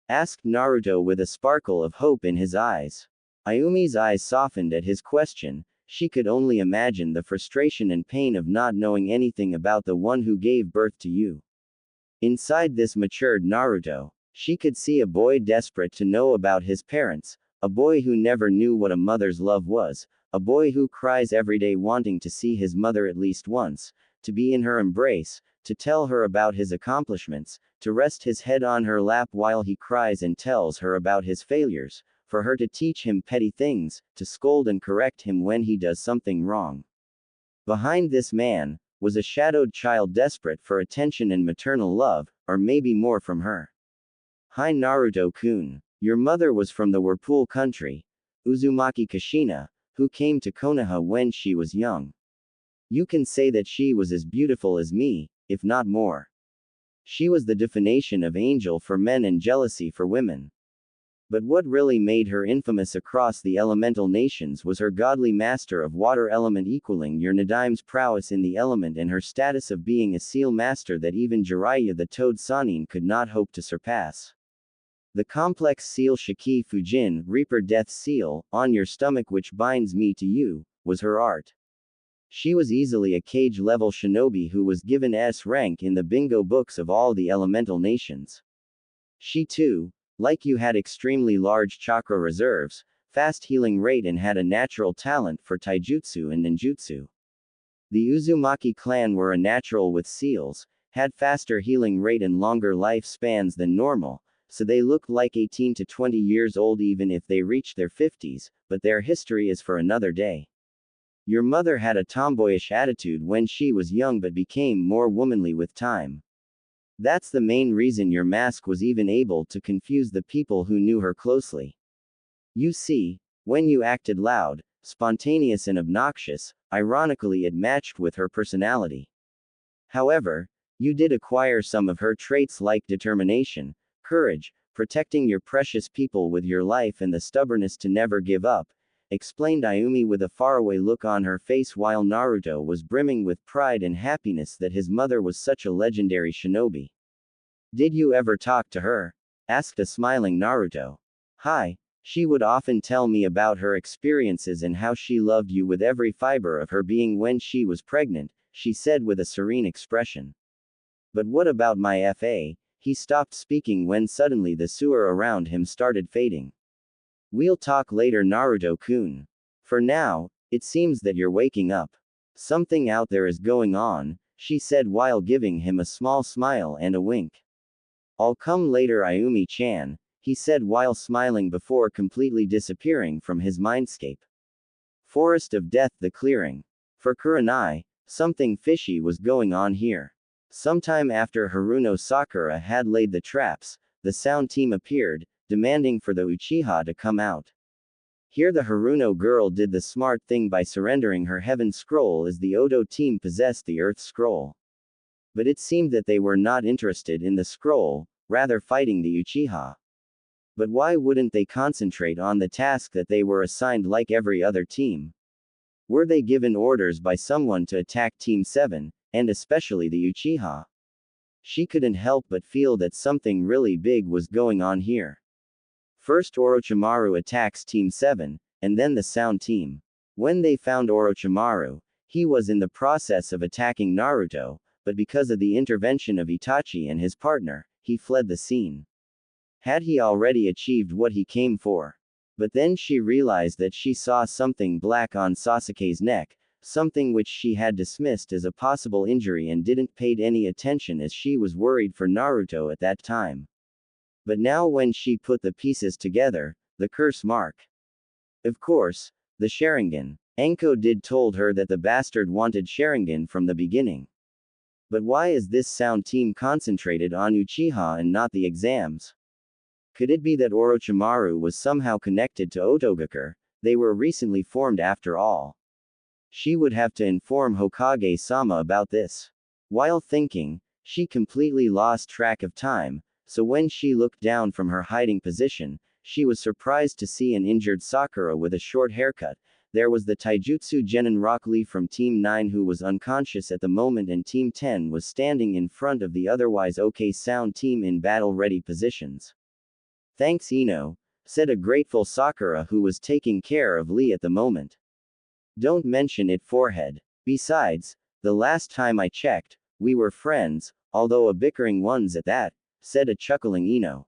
Asked Naruto with a sparkle of hope in his eyes. Ayumi's eyes softened at his question, she could only imagine the frustration and pain of not knowing anything about the one who gave birth to you. Inside this matured Naruto, she could see a boy desperate to know about his parents, a boy who never knew what a mother's love was, a boy who cries every day wanting to see his mother at least once, to be in her embrace, to tell her about his accomplishments, to rest his head on her lap while he cries and tells her about his failures, for her to teach him petty things, to scold and correct him when he does something wrong. Behind this man was a shadowed child desperate for attention and maternal love, or maybe more from her. Hi Naruto-kun. Your mother was from the Whirlpool country, Uzumaki Kushina, who came to Konoha when she was young. You can say that she was as beautiful as me, if not more. She was the definition of angel for men and jealousy for women. But what really made her infamous across the elemental nations was her godly master of water element equaling your Nadime's prowess in the element and her status of being a seal master that even Jiraiya the Toad Sannin could not hope to surpass. The complex seal Shiki Fujin, Reaper Death Seal, on your stomach which binds me to you, was her art. She was easily a cage-level shinobi who was given S rank in the bingo books of all the elemental nations. She too, like you, had extremely large chakra reserves, fast healing rate and had a natural talent for taijutsu and ninjutsu. The Uzumaki clan were a natural with seals, had faster healing rate and longer life spans than normal, so they looked like 18 to 20 years old even if they reached their 50s, but their history is for another day. Your mother had a tomboyish attitude when she was young but became more womanly with time. That's the main reason your mask was even able to confuse the people who knew her closely. You see, when you acted loud, spontaneous and obnoxious, ironically it matched with her personality. However, you did acquire some of her traits like determination, courage, protecting your precious people with your life and the stubbornness to never give up, explained Ayumi with a faraway look on her face while Naruto was brimming with pride and happiness that his mother was such a legendary shinobi. Did you ever talk to her? Asked a smiling Naruto. Hi, she would often tell me about her experiences and how she loved you with every fiber of her being when she was pregnant, she said with a serene expression. But what about my FA? He stopped speaking when suddenly the sewer around him started fading. We'll talk later Naruto-kun. For now, it seems that you're waking up. Something out there is going on, she said while giving him a small smile and a wink. I'll come later Ayumi-chan, he said while smiling before completely disappearing from his mindscape. Forest of Death, the clearing. For Kurenai, something fishy was going on here. Sometime after Haruno Sakura had laid the traps, the sound team appeared, demanding for the Uchiha to come out. Here the Haruno girl did the smart thing by surrendering her heaven scroll as the Odo team possessed the earth scroll. But it seemed that they were not interested in the scroll, rather fighting the Uchiha. But why wouldn't they concentrate on the task that they were assigned like every other team? Were they given orders by someone to attack Team 7, and especially the Uchiha? She couldn't help but feel that something really big was going on here. First Orochimaru attacks Team 7, and then the Sound Team. When they found Orochimaru, he was in the process of attacking Naruto, but because of the intervention of Itachi and his partner, he fled the scene. Had he already achieved what he came for? But then she realized that she saw something black on Sasuke's neck, something which she had dismissed as a possible injury and didn't pay any attention as she was worried for Naruto at that time. But now when she put the pieces together, the curse mark. Of course, the Sharingan. Enko did told her that the bastard wanted Sharingan from the beginning. But why is this Sound Team concentrated on Uchiha and not the exams? Could it be that Orochimaru was somehow connected to Otogakure? They were recently formed after all. She would have to inform Hokage-sama about this. While thinking, she completely lost track of time, so when she looked down from her hiding position, she was surprised to see an injured Sakura with a short haircut. There was the Taijutsu Genin Rock Lee from Team 9 who was unconscious at the moment, and Team 10 was standing in front of the otherwise okay Sound Team in battle-ready positions. Thanks Ino, said a grateful Sakura who was taking care of Lee at the moment. Don't mention it, forehead. Besides, the last time I checked, we were friends, although a bickering ones at that, said a chuckling Ino.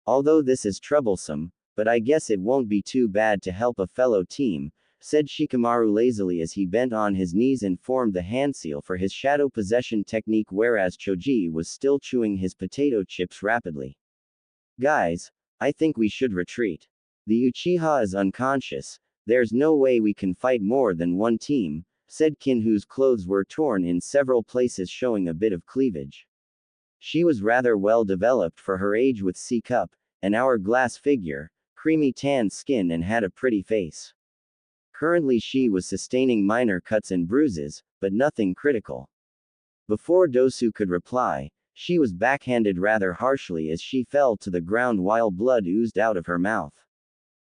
Although this is troublesome, but I guess it won't be too bad to help a fellow team, said Shikamaru lazily as he bent on his knees and formed the hand seal for his shadow possession technique, whereas Choji was still chewing his potato chips rapidly. Guys, I think we should retreat. The Uchiha is unconscious, there's no way we can fight more than one team, said Kin, whose clothes were torn in several places showing a bit of cleavage. She was rather well developed for her age with C-cup, an hourglass figure, creamy tan skin and had a pretty face. Currently she was sustaining minor cuts and bruises, but nothing critical. Before Dosu could reply, she was backhanded rather harshly as she fell to the ground while blood oozed out of her mouth.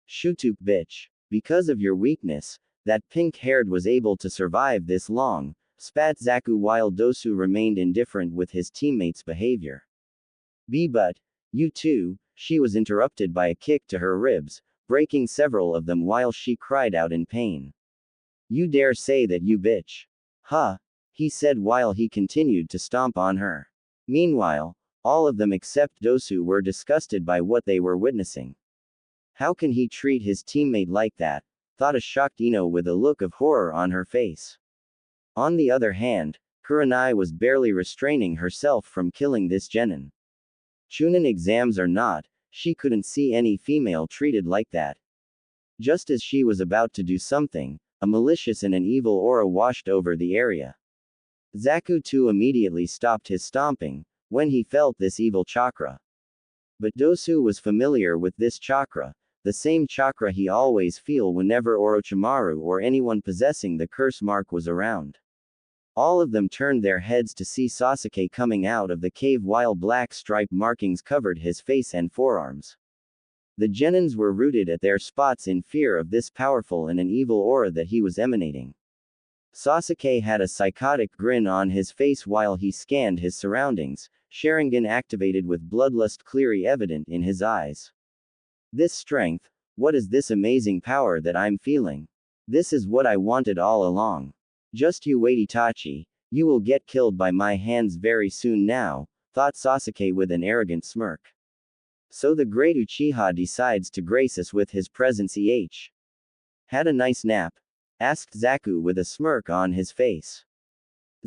Shutup bitch. Because of your weakness, that pink-haired was able to survive this long, spat Zaku while Dosu remained indifferent with his teammates' behavior. But, you too, she was interrupted by a kick to her ribs, breaking several of them while she cried out in pain. You dare say that, you bitch? Huh? He said while he continued to stomp on her. Meanwhile, all of them except Dosu were disgusted by what they were witnessing. How can he treat his teammate like that? Thought a shocked Ino with a look of horror on her face. On the other hand, Kurenai was barely restraining herself from killing this genin. Chunin exams or not, she couldn't see any female treated like that. Just as she was about to do something, a malicious and an evil aura washed over the area. Zaku too immediately stopped his stomping, when he felt this evil chakra. But Dosu was familiar with this chakra, the same chakra he always feel whenever Orochimaru or anyone possessing the curse mark was around. All of them turned their heads to see Sasuke coming out of the cave while black stripe markings covered his face and forearms. The genins were rooted at their spots in fear of this powerful and an evil aura that he was emanating. Sasuke had a psychotic grin on his face while he scanned his surroundings, Sharingan activated with bloodlust clearly evident in his eyes. This strength, what is this amazing power that I'm feeling? This is what I wanted all along. Just you wait, Itachi, you will get killed by my hands very soon now, thought Sasuke with an arrogant smirk. So the great Uchiha decides to grace us with his presence. Had a nice nap? Asked Zaku with a smirk on his face.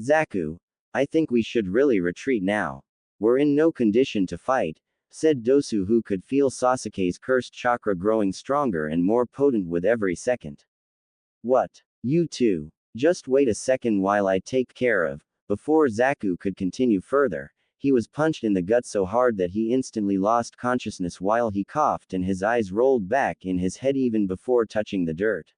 Zaku, I think we should really retreat now. We're in no condition to fight, said Dosu, who could feel Sasuke's cursed chakra growing stronger and more potent with every second. What? You too. Just wait a second while I take care of. Before Zaku could continue further, he was punched in the gut so hard that he instantly lost consciousness while he coughed and his eyes rolled back in his head even before touching the dirt.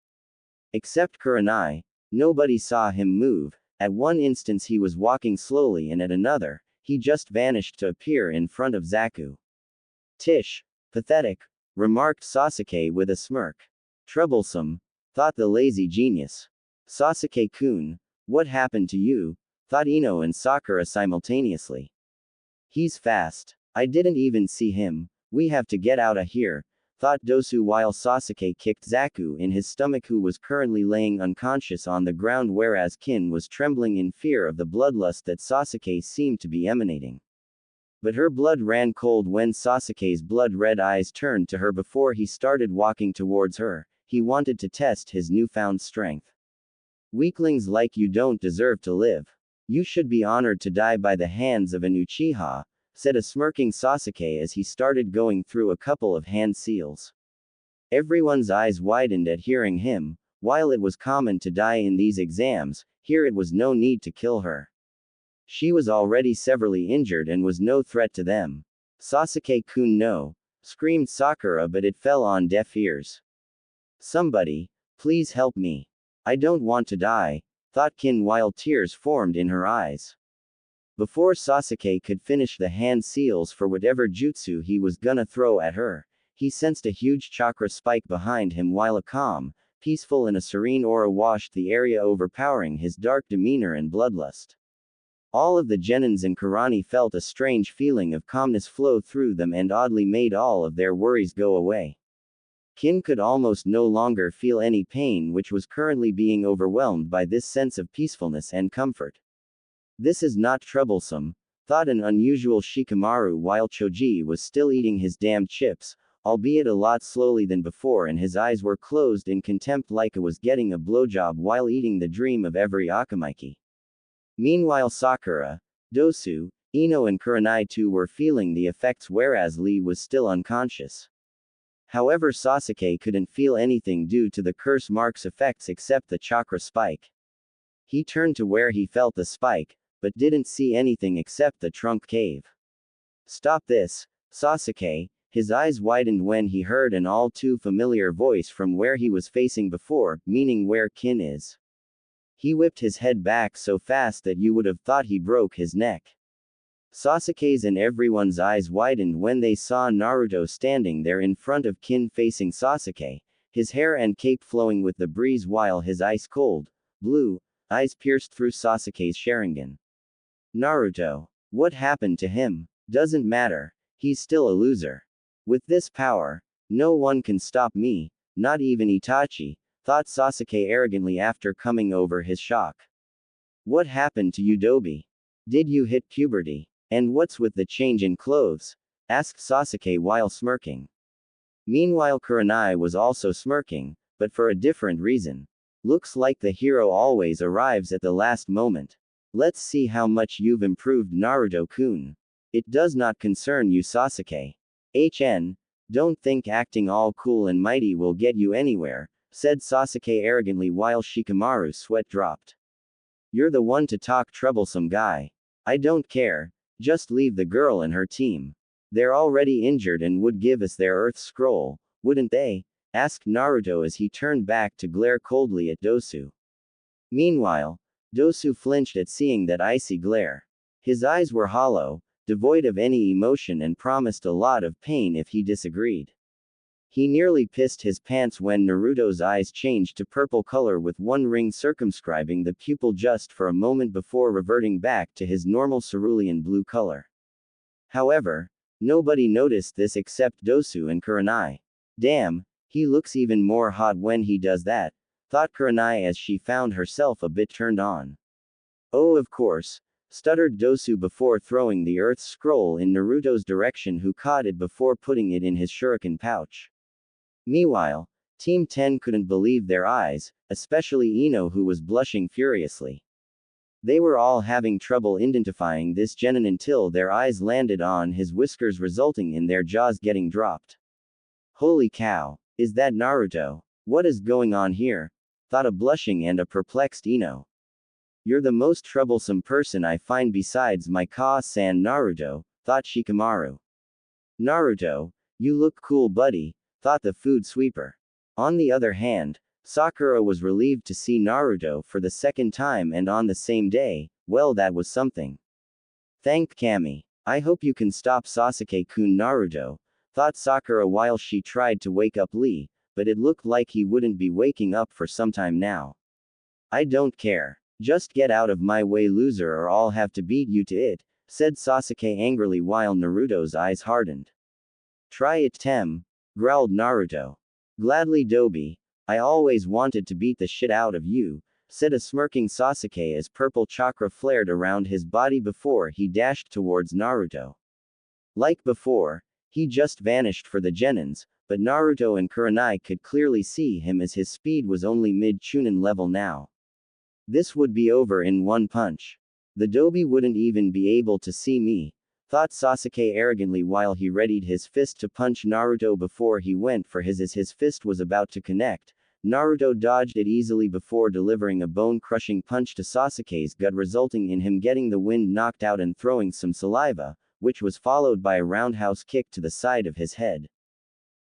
Except Kurenai, nobody saw him move. At one instance he was walking slowly and at another, he just vanished to appear in front of Zaku. Tish. Pathetic, remarked Sasuke with a smirk. Troublesome, thought the lazy genius. Sasuke-kun, what happened to you? Thought Ino and Sakura simultaneously. He's fast. I didn't even see him. We have to get out of here, thought Dosu while Sasuke kicked Zaku in his stomach, who was currently laying unconscious on the ground, whereas Kin was trembling in fear of the bloodlust that Sasuke seemed to be emanating. But her blood ran cold when Sasuke's blood-red eyes turned to her before he started walking towards her. He wanted to test his newfound strength. Weaklings like you don't deserve to live. You should be honored to die by the hands of an Uchiha, said a smirking Sasuke as he started going through a couple of hand seals. Everyone's eyes widened at hearing him. While it was common to die in these exams, here it was no need to kill her. She was already severely injured and was no threat to them. Sasuke-kun no, screamed Sakura, but it fell on deaf ears. Somebody, please help me. I don't want to die, thought Kin while tears formed in her eyes. Before Sasuke could finish the hand seals for whatever jutsu he was gonna throw at her, he sensed a huge chakra spike behind him, while a calm, peaceful and a serene aura washed the area, overpowering his dark demeanor and bloodlust. All of the genins and Kurani felt a strange feeling of calmness flow through them and oddly made all of their worries go away. Kin could almost no longer feel any pain, which was currently being overwhelmed by this sense of peacefulness and comfort. This is not troublesome, thought an unusual Shikamaru while Choji was still eating his damned chips, albeit a lot slowly than before, and his eyes were closed in contempt like it was getting a blowjob while eating the dream of every Akamaiki. Meanwhile Sakura, Dosu, Ino and Kurenai too were feeling the effects, whereas Lee was still unconscious. However, Sasuke couldn't feel anything due to the curse mark's effects except the chakra spike. He turned to where he felt the spike, but didn't see anything except the trunk cave. Stop this, Sasuke. His eyes widened when he heard an all too familiar voice from where he was facing before, meaning where Kin is. He whipped his head back so fast that you would have thought he broke his neck. Sasuke's and everyone's eyes widened when they saw Naruto standing there in front of Kin facing Sasuke, his hair and cape flowing with the breeze while his ice-cold, blue, eyes pierced through Sasuke's Sharingan. Naruto. What happened to him? Doesn't matter. He's still a loser. With this power, no one can stop me, not even Itachi, thought Sasuke arrogantly after coming over his shock. What happened to you, Dobi? Did you hit puberty? And what's with the change in clothes? Asked Sasuke while smirking. Meanwhile Kurenai was also smirking, but for a different reason. Looks like the hero always arrives at the last moment. Let's see how much you've improved, Naruto-kun. It does not concern you, Sasuke. Don't think acting all cool and mighty will get you anywhere, said Sasuke arrogantly while Shikamaru's sweat dropped. You're the one to talk, troublesome guy. I don't care. Just leave the girl and her team. They're already injured and would give us their Earth Scroll, wouldn't they? Asked Naruto as he turned back to glare coldly at Dosu. Meanwhile, Dosu flinched at seeing that icy glare. His eyes were hollow, devoid of any emotion, and promised a lot of pain if he disagreed. He nearly pissed his pants when Naruto's eyes changed to purple color, with one ring circumscribing the pupil just for a moment before reverting back to his normal cerulean blue color. However, nobody noticed this except Dosu and Kurenai. Damn, he looks even more hot when he does that, thought Kurenai as she found herself a bit turned on. Oh, of course, stuttered Dosu before throwing the Earth Scroll in Naruto's direction, who caught it before putting it in his shuriken pouch. Meanwhile, Team 10 couldn't believe their eyes, especially Ino, who was blushing furiously. They were all having trouble identifying this genin until their eyes landed on his whiskers, resulting in their jaws getting dropped. Holy cow, is that Naruto? What is going on here? Thought a blushing and a perplexed Ino. You're the most troublesome person I find besides my Ka-san, Naruto, thought Shikamaru. Naruto, you look cool, buddy, thought the food sweeper. On the other hand, Sakura was relieved to see Naruto for the second time and on the same day. Well, that was something. Thank Kami. I hope you can stop Sasuke-kun, Naruto, thought Sakura while she tried to wake up Lee, but it looked like he wouldn't be waking up for some time now. I don't care. Just get out of my way, loser, or I'll have to beat you to it, said Sasuke angrily while Naruto's eyes hardened. Try it, Tem. growled Naruto. Gladly Dobi. I always wanted to beat the shit out of you, said a smirking Sasuke as purple chakra flared around his body before he dashed towards Naruto. Like before, he just vanished for the Genins, but Naruto and Kurenai could clearly see him as his speed was only mid-Chunin level now. This would be over in one punch. The Dobi wouldn't even be able to see me, thought Sasuke arrogantly while he readied his fist to punch Naruto before he went for his as his fist was about to connect. Naruto dodged it easily before delivering a bone-crushing punch to Sasuke's gut, resulting in him getting the wind knocked out and throwing some saliva, which was followed by a roundhouse kick to the side of his head.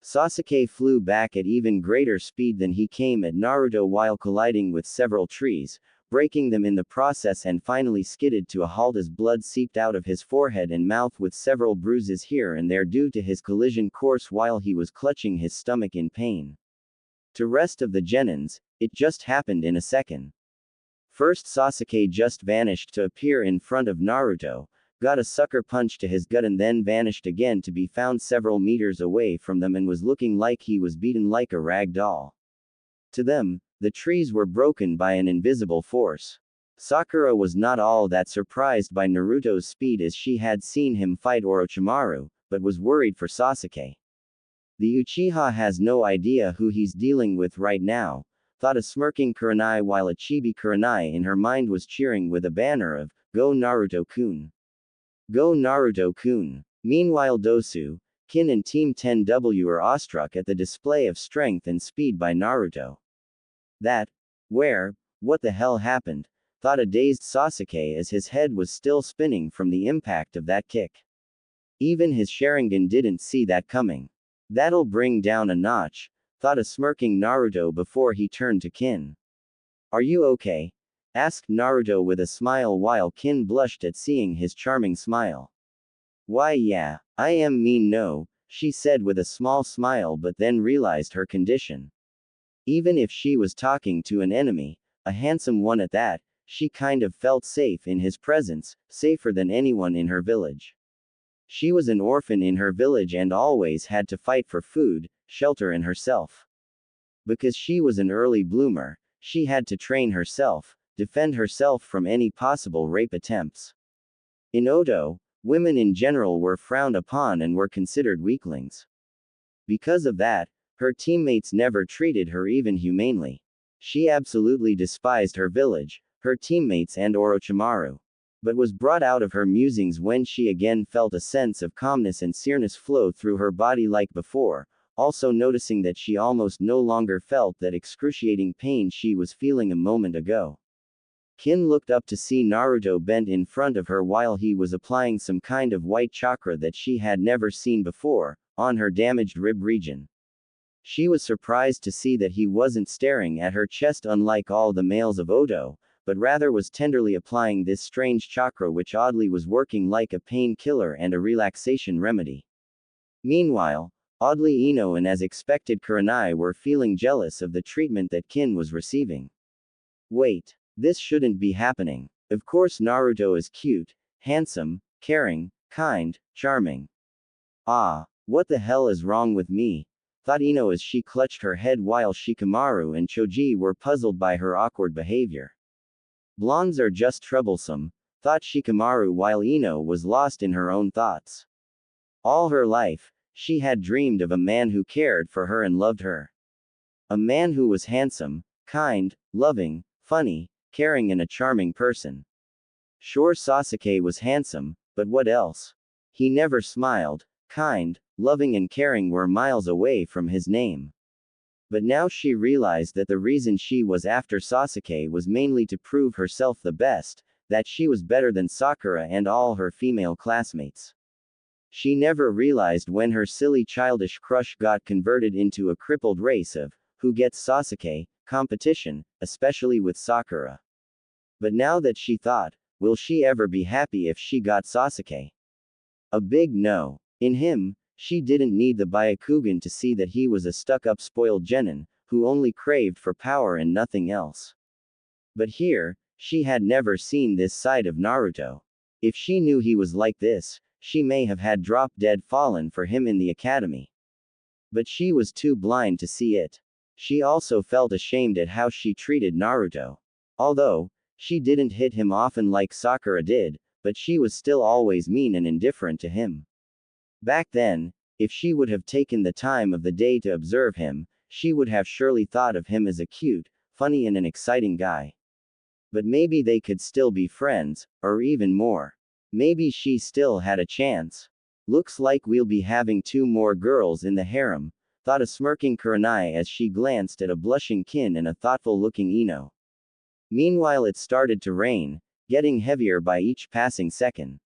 Sasuke flew back at even greater speed than he came at Naruto while colliding with several trees, breaking them in the process, and finally skidded to a halt as blood seeped out of his forehead and mouth with several bruises here and there due to his collision course while he was clutching his stomach in pain. To rest of the Genins, it just happened in a second. First Sasuke just vanished to appear in front of Naruto, got a sucker punch to his gut and then vanished again to be found several meters away from them and was looking like he was beaten like a rag doll. To them, the trees were broken by an invisible force. Sakura was not all that surprised by Naruto's speed as she had seen him fight Orochimaru, but was worried for Sasuke. The Uchiha has no idea who he's dealing with right now, thought a smirking Kurenai while a chibi Kurenai in her mind was cheering with a banner of, Go Naruto-kun. Go Naruto-kun. Meanwhile Dosu, Kin and Team 10W are awestruck at the display of strength and speed by Naruto. What the hell happened? Thought a dazed Sasuke as his head was still spinning from the impact of that kick. Even his Sharingan didn't see that coming. That'll bring down a notch, thought a smirking Naruto before he turned to Kin. Are you okay? Asked Naruto with a smile while Kin blushed at seeing his charming smile. Why yeah, I am no, she said with a small smile but then realized her condition. Even if she was talking to an enemy, a handsome one at that, she kind of felt safe in his presence, safer than anyone in her village. She was an orphan in her village and always had to fight for food, shelter and herself. Because she was an early bloomer, she had to train herself, defend herself from any possible rape attempts. In Odo, women in general were frowned upon and were considered weaklings. Because of that, her teammates never treated her even humanely. She absolutely despised her village, her teammates and Orochimaru. But was brought out of her musings when she again felt a sense of calmness and sereness flow through her body like before, also noticing that she almost no longer felt that excruciating pain she was feeling a moment ago. Kin looked up to see Naruto bent in front of her while he was applying some kind of white chakra that she had never seen before, on her damaged rib region. She was surprised to see that he wasn't staring at her chest unlike all the males of Odo, but rather was tenderly applying this strange chakra which oddly was working like a painkiller and a relaxation remedy. Meanwhile, oddly Ino and as expected Kurenai were feeling jealous of the treatment that Kin was receiving. Wait, this shouldn't be happening. Of course Naruto is cute, handsome, caring, kind, charming. Ah, what the hell is wrong with me? Thought Ino as she clutched her head while Shikamaru and Choji were puzzled by her awkward behavior. Blondes are just troublesome, thought Shikamaru while Ino was lost in her own thoughts. All her life, she had dreamed of a man who cared for her and loved her. A man who was handsome, kind, loving, funny, caring and a charming person. Sure Sasuke was handsome, but what else? He never smiled, kind, loving and caring were miles away from his name. But now she realized that the reason she was after Sasuke was mainly to prove herself the best, that she was better than Sakura and all her female classmates. She never realized when her silly childish crush got converted into a crippled race of, who gets Sasuke, competition, especially with Sakura. But now that she thought, will she ever be happy if she got Sasuke? A big no. In him, she didn't need the Byakugan to see that he was a stuck-up spoiled genin, who only craved for power and nothing else. But here, she had never seen this side of Naruto. If she knew he was like this, she may have had drop dead fallen for him in the academy. But she was too blind to see it. She also felt ashamed at how she treated Naruto. Although, she didn't hit him often like Sakura did, but she was still always mean and indifferent to him. Back then, if she would have taken the time of the day to observe him, she would have surely thought of him as a cute, funny and an exciting guy. But maybe they could still be friends, or even more. Maybe she still had a chance. Looks like we'll be having 2 more girls in the harem, thought a smirking Kurenai as she glanced at a blushing Kin and a thoughtful-looking Ino. Meanwhile it started to rain, getting heavier by each passing second.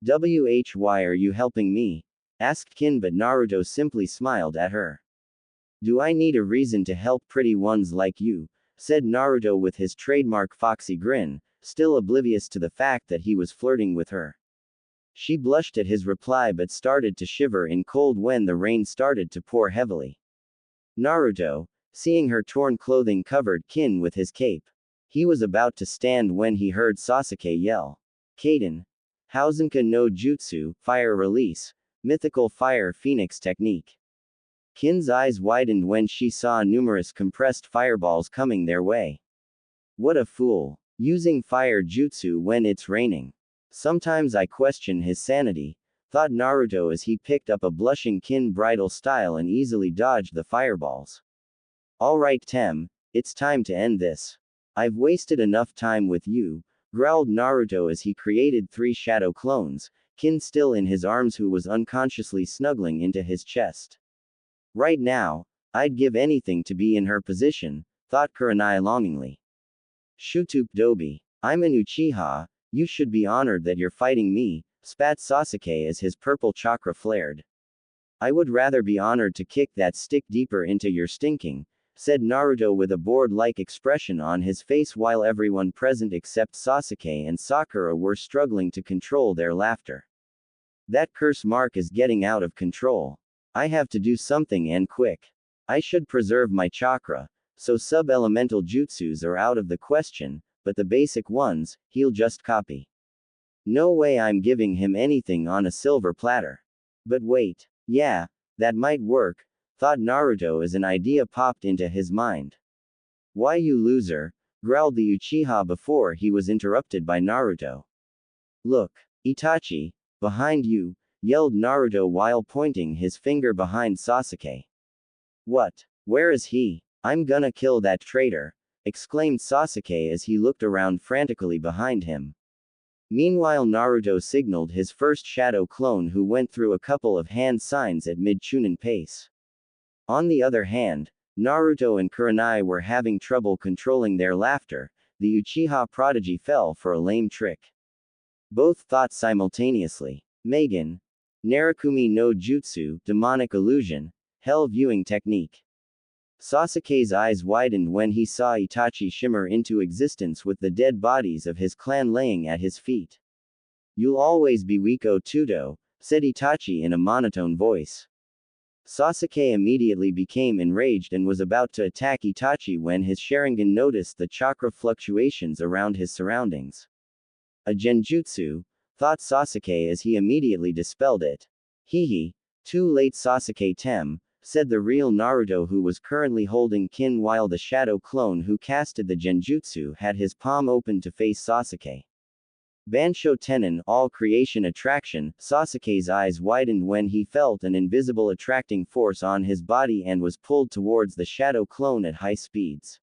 Why are you helping me? Asked Kin, but Naruto simply smiled at her. Do I need a reason to help pretty ones like you? Said Naruto with his trademark foxy grin, still oblivious to the fact that he was flirting with her. She blushed at his reply but started to shiver in cold when the rain started to pour heavily. Naruto, seeing her torn clothing, covered Kin with his cape. He was about to stand when he heard Sasuke yell. Kaden. Hausenka no Jutsu, Fire Release, Mythical Fire Phoenix Technique. Kin's eyes widened when she saw numerous compressed fireballs coming their way. What a fool. Using fire jutsu when it's raining. Sometimes I question his sanity, thought Naruto as he picked up a blushing Kin bridal style and easily dodged the fireballs. Alright Tem, it's time to end this. I've wasted enough time with you, growled Naruto as he created 3 shadow clones, Kin still in his arms who was unconsciously snuggling into his chest. Right now, I'd give anything to be in her position, thought Kurenai longingly. Shutup Dobi. I'm an Uchiha, you should be honored that you're fighting me, spat Sasuke as his purple chakra flared. I would rather be honored to kick that stick deeper into your stinking, said Naruto with a bored-like expression on his face while everyone present except Sasuke and Sakura were struggling to control their laughter. That curse mark is getting out of control. I have to do something and quick. I should preserve my chakra, so sub-elemental jutsus are out of the question, but the basic ones, he'll just copy. No way I'm giving him anything on a silver platter. But wait. Yeah, that might work, thought Naruto as an idea popped into his mind. Why you loser, growled the Uchiha before he was interrupted by Naruto. Look, Itachi, behind you, yelled Naruto while pointing his finger behind Sasuke. What? Where is he? I'm gonna kill that traitor, exclaimed Sasuke as he looked around frantically behind him. Meanwhile Naruto signaled his first shadow clone who went through a couple of hand signs at mid-chunin pace. On the other hand, Naruto and Kurenai were having trouble controlling their laughter. The Uchiha prodigy fell for a lame trick. Both thought simultaneously. Megan. Narakumi no Jutsu, Demonic Illusion, Hell Viewing Technique. Sasuke's eyes widened when he saw Itachi shimmer into existence with the dead bodies of his clan laying at his feet. You'll always be Wiko Tudo, said Itachi in a monotone voice. Sasuke immediately became enraged and was about to attack Itachi when his Sharingan noticed the chakra fluctuations around his surroundings. A genjutsu, thought Sasuke as he immediately dispelled it. Hehe, too late Sasuke Tem, said the real Naruto who was currently holding Kin while the shadow clone who casted the genjutsu had his palm open to face Sasuke. Bansho Tenin, all creation attraction, Sasuke's eyes widened when he felt an invisible attracting force on his body and was pulled towards the shadow clone at high speeds.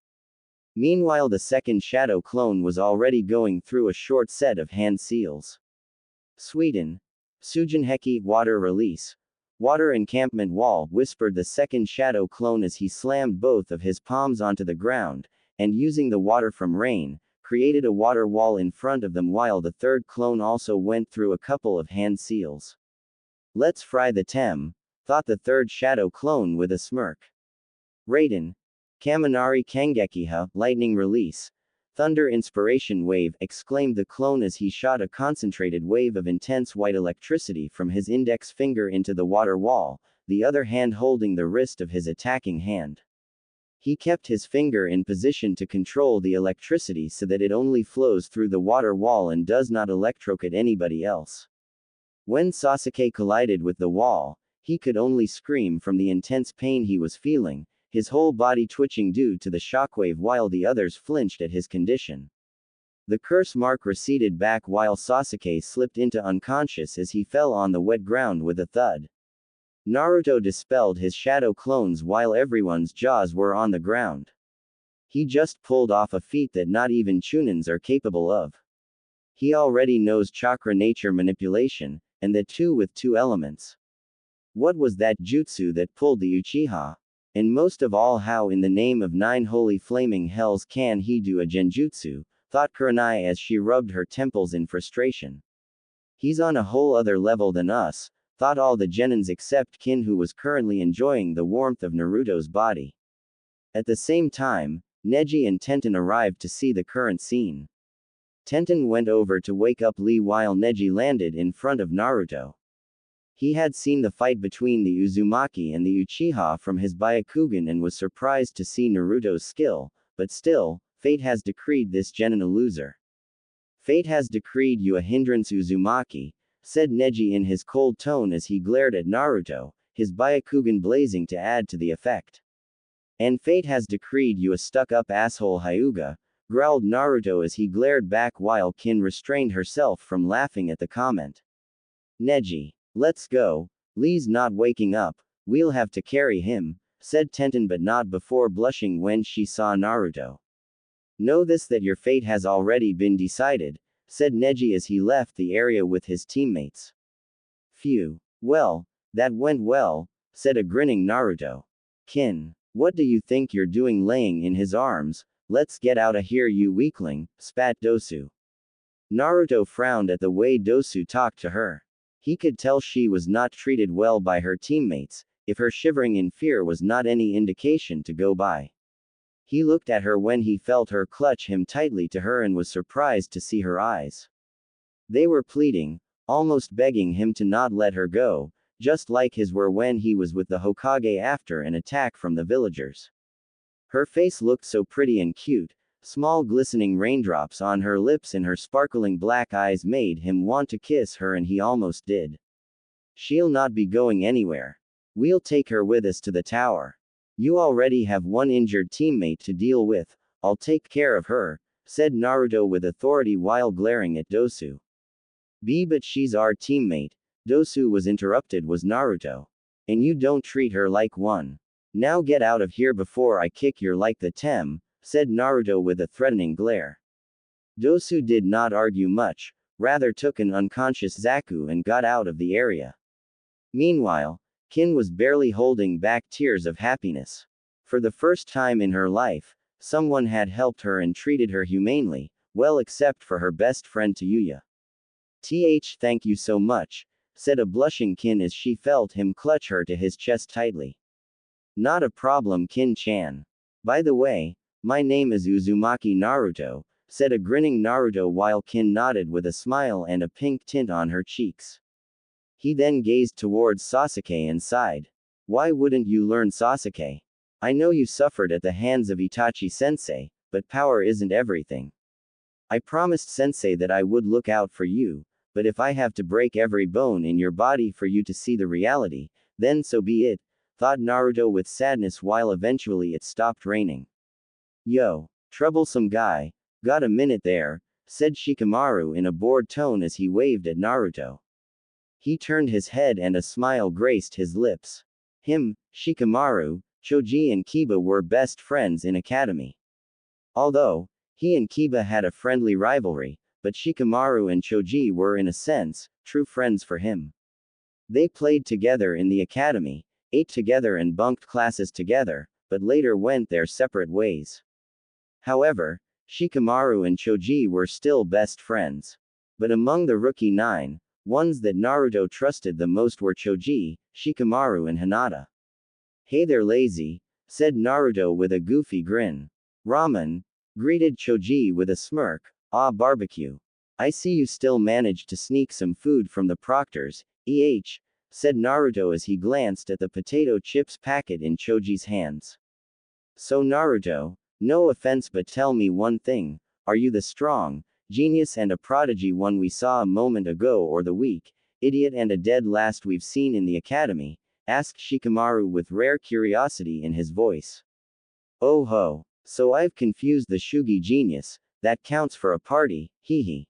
Meanwhile the second shadow clone was already going through a short set of hand seals. Sweden. Sujinheki, Water Release. Water Encampment Wall, whispered the second shadow clone as he slammed both of his palms onto the ground, and using the water from rain, created a water wall in front of them while the third clone also went through a couple of hand seals. Let's fry the Tem, thought the third shadow clone with a smirk. Raiden. Kaminari Kangekiha, Lightning Release. Thunder Inspiration Wave, exclaimed the clone as he shot a concentrated wave of intense white electricity from his index finger into the water wall, the other hand holding the wrist of his attacking hand. He kept his finger in position to control the electricity so that it only flows through the water wall and does not electrocute anybody else. When Sasuke collided with the wall, He could only scream from the intense pain he was feeling, his whole body twitching due to the shockwave while the others flinched at his condition. The curse mark receded back while Sasuke slipped into unconscious as he fell on the wet ground with a thud. Naruto dispelled his shadow clones while everyone's jaws were on the ground. He just pulled off a feat that not even Chunins are capable of. He already knows chakra nature manipulation, and that too with 2 elements. What was that jutsu that pulled the Uchiha? And most of all, how in the name of 9 holy flaming hells can he do a genjutsu? Thought Kurenai as she rubbed her temples in frustration. He's on a whole other level than us, thought all the genins except Kin, who was currently enjoying the warmth of Naruto's body. At the same time, Neji and Tenten arrived to see the current scene. Tenten went over to wake up Lee while Neji landed in front of Naruto. He had seen the fight between the Uzumaki and the Uchiha from his Byakugan and was surprised to see Naruto's skill, but still, fate has decreed this genin a loser. Fate has decreed you a hindrance, Uzumaki, said Neji in his cold tone as he glared at Naruto, his Byakugan blazing to add to the effect. And fate has decreed you a stuck-up asshole, Hyuga, growled Naruto as he glared back while Kin restrained herself from laughing at the comment. Neji, let's go, Lee's not waking up, we'll have to carry him, said Tenten, but not before blushing when she saw Naruto. Know this, that your fate has already been decided, said Neji as he left the area with his teammates. Phew. Well, that went well, said a grinning Naruto. Kin, what do you think you're doing laying in his arms? Let's get out of here, you weakling, spat Dosu. Naruto frowned at the way Dosu talked to her. He could tell she was not treated well by her teammates, if her shivering in fear was not any indication to go by. He looked at her when he felt her clutch him tightly to her and was surprised to see her eyes. They were pleading, almost begging him to not let her go, just like his were when he was with the Hokage after an attack from the villagers. Her face looked so pretty and cute, small glistening raindrops on her lips and her sparkling black eyes made him want to kiss her, and he almost did. She'll not be going anywhere. We'll take her with us to the tower. You already have 1 injured teammate to deal with, I'll take care of her, said Naruto with authority while glaring at Dosu. But she's our teammate, Dosu was interrupted was Naruto. And you don't treat her like one. Now get out of here before I kick your like the tem, said Naruto with a threatening glare. Dosu did not argue much, rather took an unconscious Zaku and got out of the area. Meanwhile, Kin was barely holding back tears of happiness. For the first time in her life, someone had helped her and treated her humanely, well except for her best friend Tayuya. Thank you so much, said a blushing Kin as she felt him clutch her to his chest tightly. Not a problem, Kin-chan. By the way, my name is Uzumaki Naruto, said a grinning Naruto while Kin nodded with a smile and a pink tint on her cheeks. He then gazed towards Sasuke and sighed. Why wouldn't you learn, Sasuke? I know you suffered at the hands of Itachi-sensei, but power isn't everything. I promised sensei that I would look out for you, but if I have to break every bone in your body for you to see the reality, then so be it, thought Naruto with sadness while eventually it stopped raining. Yo, troublesome guy, got a minute there, said Shikamaru in a bored tone as he waved at Naruto. He turned his head and a smile graced his lips. Him, Shikamaru, Choji and Kiba were best friends in academy. Although, he and Kiba had a friendly rivalry, but Shikamaru and Choji were in a sense, true friends for him. They played together in the academy, ate together and bunked classes together, but later went their separate ways. However, Shikamaru and Choji were still best friends. But among the rookie 9, ones that Naruto trusted the most were Choji, Shikamaru and Hinata. Hey there, lazy, said Naruto with a goofy grin. Ramen, greeted Choji with a smirk. Ah, barbecue. I see you still managed to sneak some food from the proctors, said Naruto as he glanced at the potato chips packet in Choji's hands. So Naruto, no offense but tell me one thing, are you the strong, genius and a prodigy one we saw a moment ago, or the weak, idiot and a dead last we've seen in the academy? asked Shikamaru with rare curiosity in his voice. Oh ho. So I've confused the Shugi genius, that counts for a party, hee hee.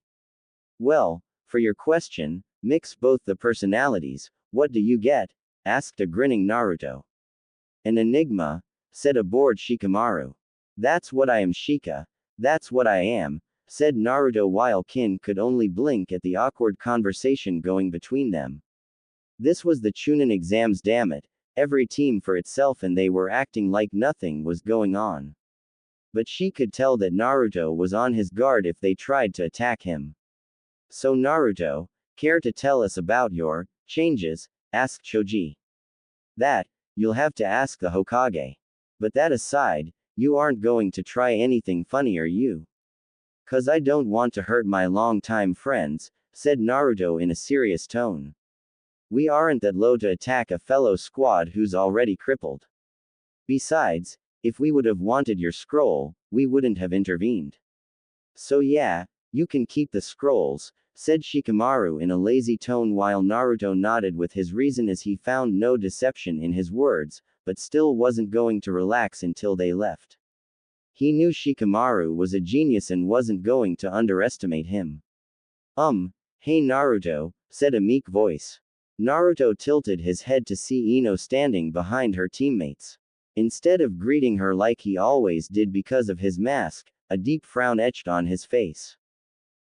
Well, for your question, mix both the personalities, what do you get? Asked a grinning Naruto. An enigma, said a bored Shikamaru. That's what I am, Shika. That's what I am, said Naruto while Kin could only blink at the awkward conversation going between them. This was the Chunin exams, damn it, every team for itself and they were acting like nothing was going on. But she could tell that Naruto was on his guard if they tried to attack him. So Naruto, care to tell us about your changes? Asked Choji. That, you'll have to ask the Hokage. But that aside, you aren't going to try anything funny, are you? 'Cause I don't want to hurt my long-time friends, said Naruto in a serious tone. We aren't that low to attack a fellow squad who's already crippled. Besides, if we would have wanted your scroll, we wouldn't have intervened. So yeah, you can keep the scrolls, said Shikamaru in a lazy tone while Naruto nodded with his reason as he found no deception in his words, but still wasn't going to relax until they left. He knew Shikamaru was a genius and wasn't going to underestimate him. Hey Naruto, said a meek voice. Naruto tilted his head to see Ino standing behind her teammates. Instead of greeting her like he always did because of his mask, a deep frown etched on his face.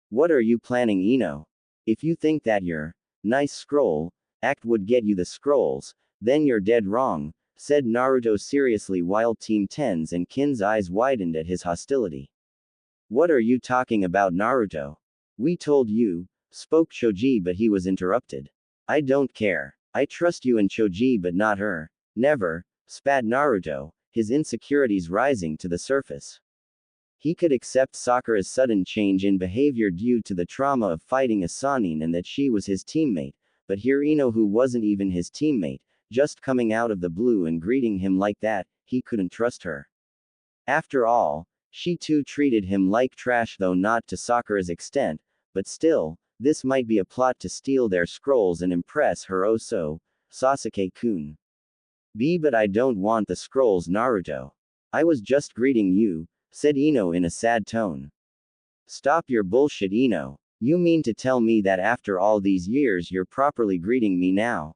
What are you planning, Ino? If you think that your nice scroll act would get you the scrolls, then you're dead wrong, said Naruto seriously while Team 10's and Kin's eyes widened at his hostility. What are you talking about, Naruto? We told you, spoke Choji, but he was interrupted. I don't care. I trust you and Choji but not her. Never, spat Naruto, his insecurities rising to the surface. He could accept Sakura's sudden change in behavior due to the trauma of fighting a Sannin and that she was his teammate, but here Ino, who wasn't even his teammate, just coming out of the blue and greeting him like that, he couldn't trust her. After all, she too treated him like trash, though not to Sakura's extent, but still, this might be a plot to steal their scrolls and impress her also, Sasuke-kun. But I don't want the scrolls, Naruto. I was just greeting you, said Ino in a sad tone. Stop your bullshit, Ino. You mean to tell me that after all these years you're properly greeting me now?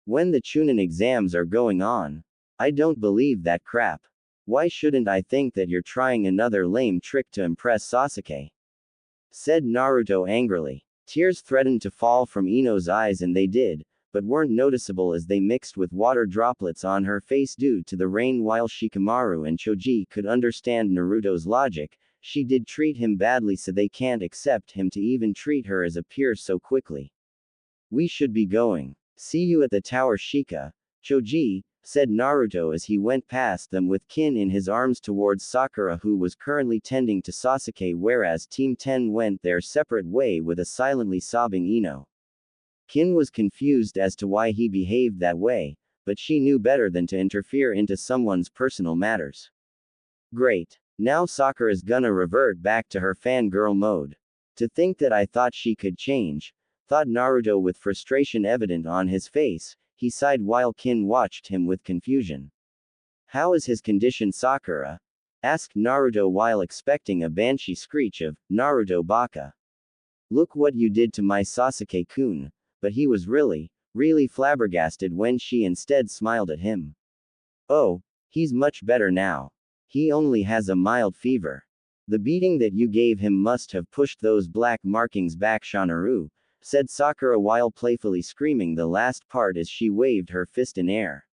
When the Chunin exams are going on? I don't believe that crap. Why shouldn't I think that you're trying another lame trick to impress Sasuke? Said Naruto angrily. Tears threatened to fall from Ino's eyes and they did, but weren't noticeable as they mixed with water droplets on her face due to the rain. While Shikamaru and Choji could understand Naruto's logic, she did treat him badly, so they can't accept him to even treat her as a peer so quickly. We should be going. See you at the tower, Shika. Choji, said Naruto as he went past them with Kin in his arms towards Sakura, who was currently tending to Sasuke, whereas Team 10 went their separate way with a silently sobbing Ino. Kin was confused as to why he behaved that way, but she knew better than to interfere into someone's personal matters. Great. Now Sakura's gonna revert back to her fangirl mode. To think that I thought she could change, thought Naruto with frustration evident on his face. He sighed while Kin watched him with confusion. How is his condition, Sakura? Asked Naruto while expecting a banshee screech of, Naruto baka. Look what you did to my Sasuke-kun. But he was really flabbergasted when she instead smiled at him. Oh, he's much better now. He only has a mild fever. The beating that you gave him must have pushed those black markings back, Shinoru, said Sakura while playfully screaming the last part as she waved her fist in air.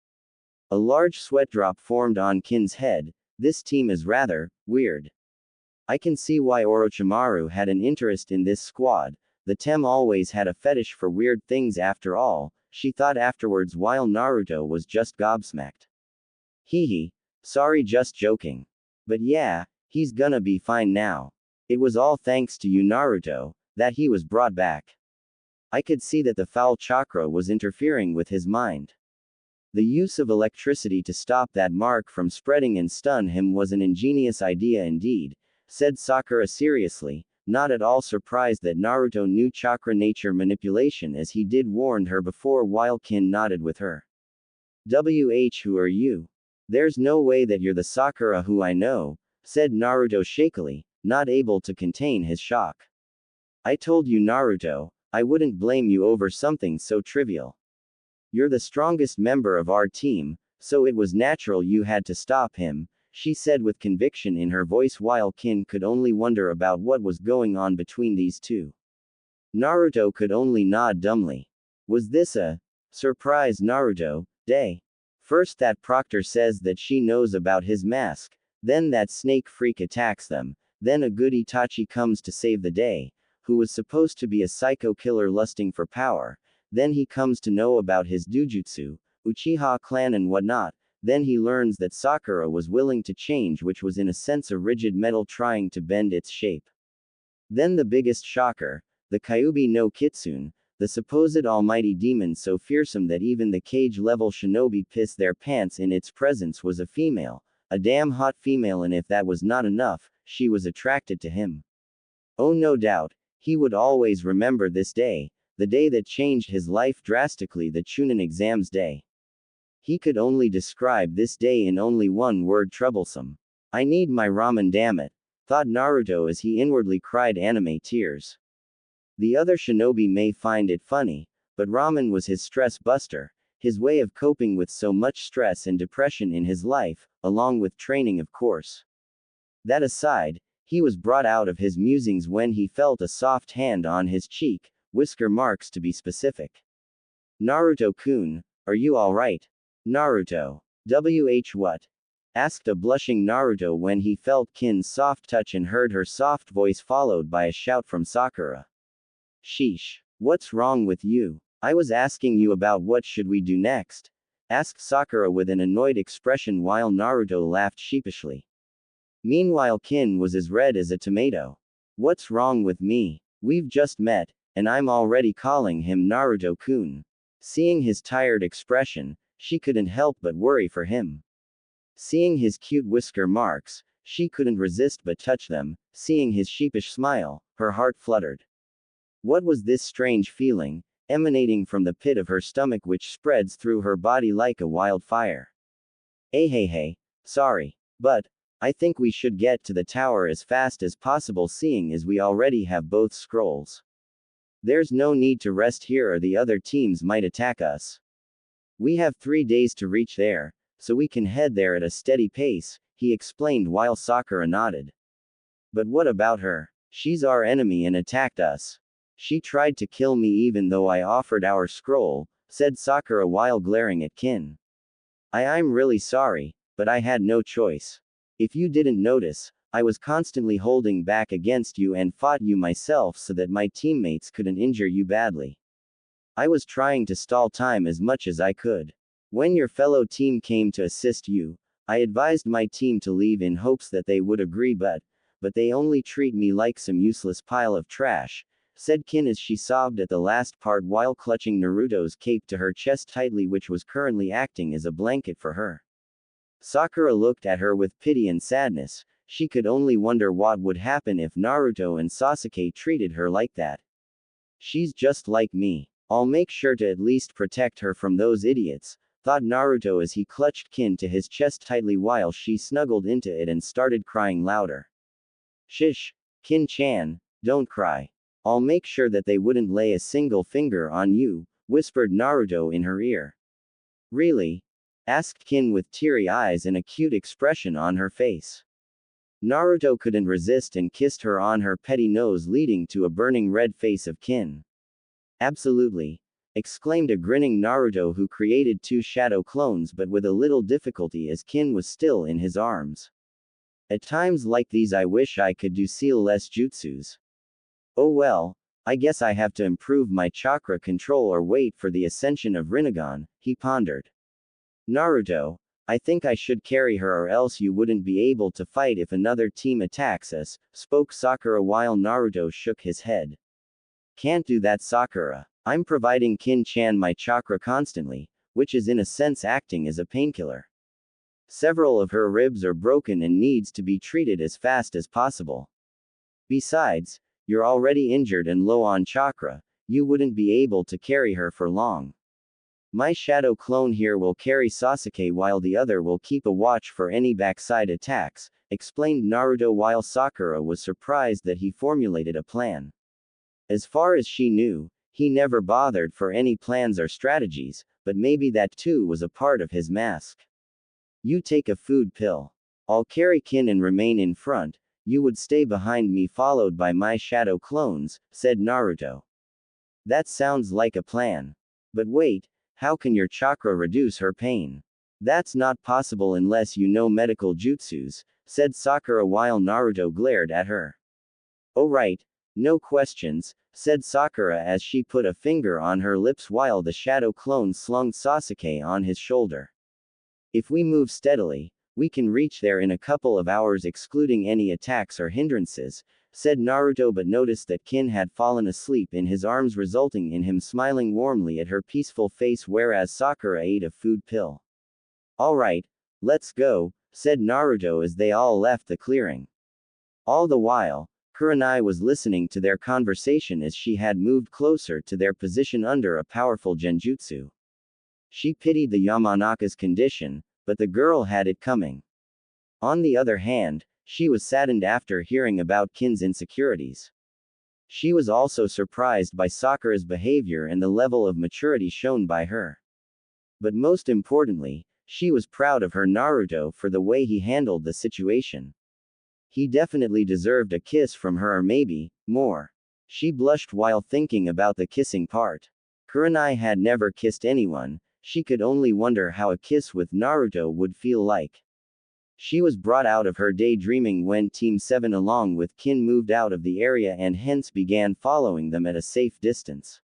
A large sweat drop formed on Kin's head. This team is rather weird. I can see why Orochimaru had an interest in this squad. The Tem always had a fetish for weird things after all, she thought afterwards while Naruto was just gobsmacked. Hee hee. Sorry, just joking. But yeah, he's gonna be fine now. It was all thanks to you, Naruto, that he was brought back. I could see that the foul chakra was interfering with his mind. The use of electricity to stop that mark from spreading and stun him was an ingenious idea indeed, said Sakura seriously, not at all surprised that Naruto knew chakra nature manipulation as he did warned her before while Kin nodded with her. Who are you? There's no way that you're the Sakura who I know, said Naruto shakily, not able to contain his shock. I told you, Naruto, I wouldn't blame you over something so trivial. You're the strongest member of our team, so it was natural you had to stop him, she said with conviction in her voice while Kin could only wonder about what was going on between these two. Naruto could only nod dumbly. Was this a surprise, Naruto day? First that Proctor says that she knows about his mask, then that snake freak attacks them, then a good Itachi comes to save the day, who was supposed to be a psycho killer lusting for power, then he comes to know about his dujutsu, Uchiha clan and whatnot, then he learns that Sakura was willing to change, which was in a sense a rigid metal trying to bend its shape. Then the biggest shocker, the Kyuubi no Kitsune, the supposed almighty demon so fearsome that even the cage-level shinobi piss their pants in its presence, was a female, a damn hot female, and if that was not enough, she was attracted to him. Oh, no doubt, he would always remember this day, the day that changed his life drastically, the Chunin exams day. He could only describe this day in only one word: troublesome. I need my ramen, damn it, thought Naruto as he inwardly cried anime tears. The other shinobi may find it funny, but ramen was his stress buster, his way of coping with so much stress and depression in his life, along with training, of course. That aside, he was brought out of his musings when he felt a soft hand on his cheek, whisker marks to be specific. Naruto-kun, are you alright? Naruto. What? Asked a blushing Naruto when he felt Kin's soft touch and heard her soft voice followed by a shout from Sakura. Sheesh. What's wrong with you? I was asking you about what should we do next? Asked Sakura with an annoyed expression while Naruto laughed sheepishly. Meanwhile Kin was as red as a tomato. What's wrong with me? We've just met, and I'm already calling him Naruto-kun. Seeing his tired expression, she couldn't help but worry for him. Seeing his cute whisker marks, she couldn't resist but touch them. Seeing his sheepish smile, her heart fluttered. What was this strange feeling, emanating from the pit of her stomach which spreads through her body like a wildfire? Hey, sorry, but I think we should get to the tower as fast as possible, seeing as we already have both scrolls. There's no need to rest here or the other teams might attack us. We have 3 days to reach there, so we can head there at a steady pace, he explained while Sakura nodded. But what about her? She's our enemy and attacked us. She tried to kill me even though I offered our scroll, said Sakura while glaring at Kin. I'm really sorry, but I had no choice. If you didn't notice, I was constantly holding back against you and fought you myself so that my teammates couldn't injure you badly. I was trying to stall time as much as I could. When your fellow team came to assist you, I advised my team to leave in hopes that they would agree, but they only treat me like some useless pile of trash, said Kin as she sobbed at the last part while clutching Naruto's cape to her chest tightly, which was currently acting as a blanket for her. Sakura looked at her with pity and sadness. She could only wonder what would happen if Naruto and Sasuke treated her like that. She's just like me. I'll make sure to at least protect her from those idiots, thought Naruto as he clutched Kin to his chest tightly while she snuggled into it and started crying louder. Shish, Kin-chan, don't cry. I'll make sure that they wouldn't lay a single finger on you, whispered Naruto in her ear. Really? Asked Kin with teary eyes and a cute expression on her face. Naruto couldn't resist and kissed her on her petty nose, leading to a burning red face of Kin. Absolutely, exclaimed a grinning Naruto who created 2 shadow clones but with a little difficulty as Kin was still in his arms. At times like these I wish I could do seal less jutsus. Oh well, I guess I have to improve my chakra control or wait for the ascension of Rinnegan, he pondered. Naruto, I think I should carry her or else you wouldn't be able to fight if another team attacks us, spoke Sakura while Naruto shook his head. Can't do that, Sakura. I'm providing Kin-chan my chakra constantly, which is in a sense acting as a painkiller. Several of her ribs are broken and needs to be treated as fast as possible. Besides, you're already injured and low on chakra, you wouldn't be able to carry her for long. My shadow clone here will carry Sasuke while the other will keep a watch for any backside attacks, explained Naruto while Sakura was surprised that he formulated a plan. As far as she knew, he never bothered for any plans or strategies, but maybe that too was a part of his mask. You take a food pill. I'll carry Kin and remain in front, you would stay behind me followed by my shadow clones, said Naruto. That sounds like a plan. But wait, how can your chakra reduce her pain? That's not possible unless you know medical jutsus, said Sakura while Naruto glared at her. Oh right, no questions, said Sakura as she put a finger on her lips while the shadow clone slung Sasuke on his shoulder. If we move steadily, we can reach there in a couple of hours excluding any attacks or hindrances, said Naruto but noticed that Kin had fallen asleep in his arms resulting in him smiling warmly at her peaceful face whereas Sakura ate a food pill. Alright, let's go, said Naruto as they all left the clearing. All the while, Kurenai was listening to their conversation as she had moved closer to their position under a powerful genjutsu. She pitied the Yamanaka's condition, but the girl had it coming. On the other hand, she was saddened after hearing about Kin's insecurities. She was also surprised by Sakura's behavior and the level of maturity shown by her. But most importantly, she was proud of her Naruto for the way he handled the situation. He definitely deserved a kiss from her or maybe, more. She blushed while thinking about the kissing part. Kurenai had never kissed anyone, she could only wonder how a kiss with Naruto would feel like. She was brought out of her daydreaming when Team 7 along with Kin moved out of the area and hence began following them at a safe distance.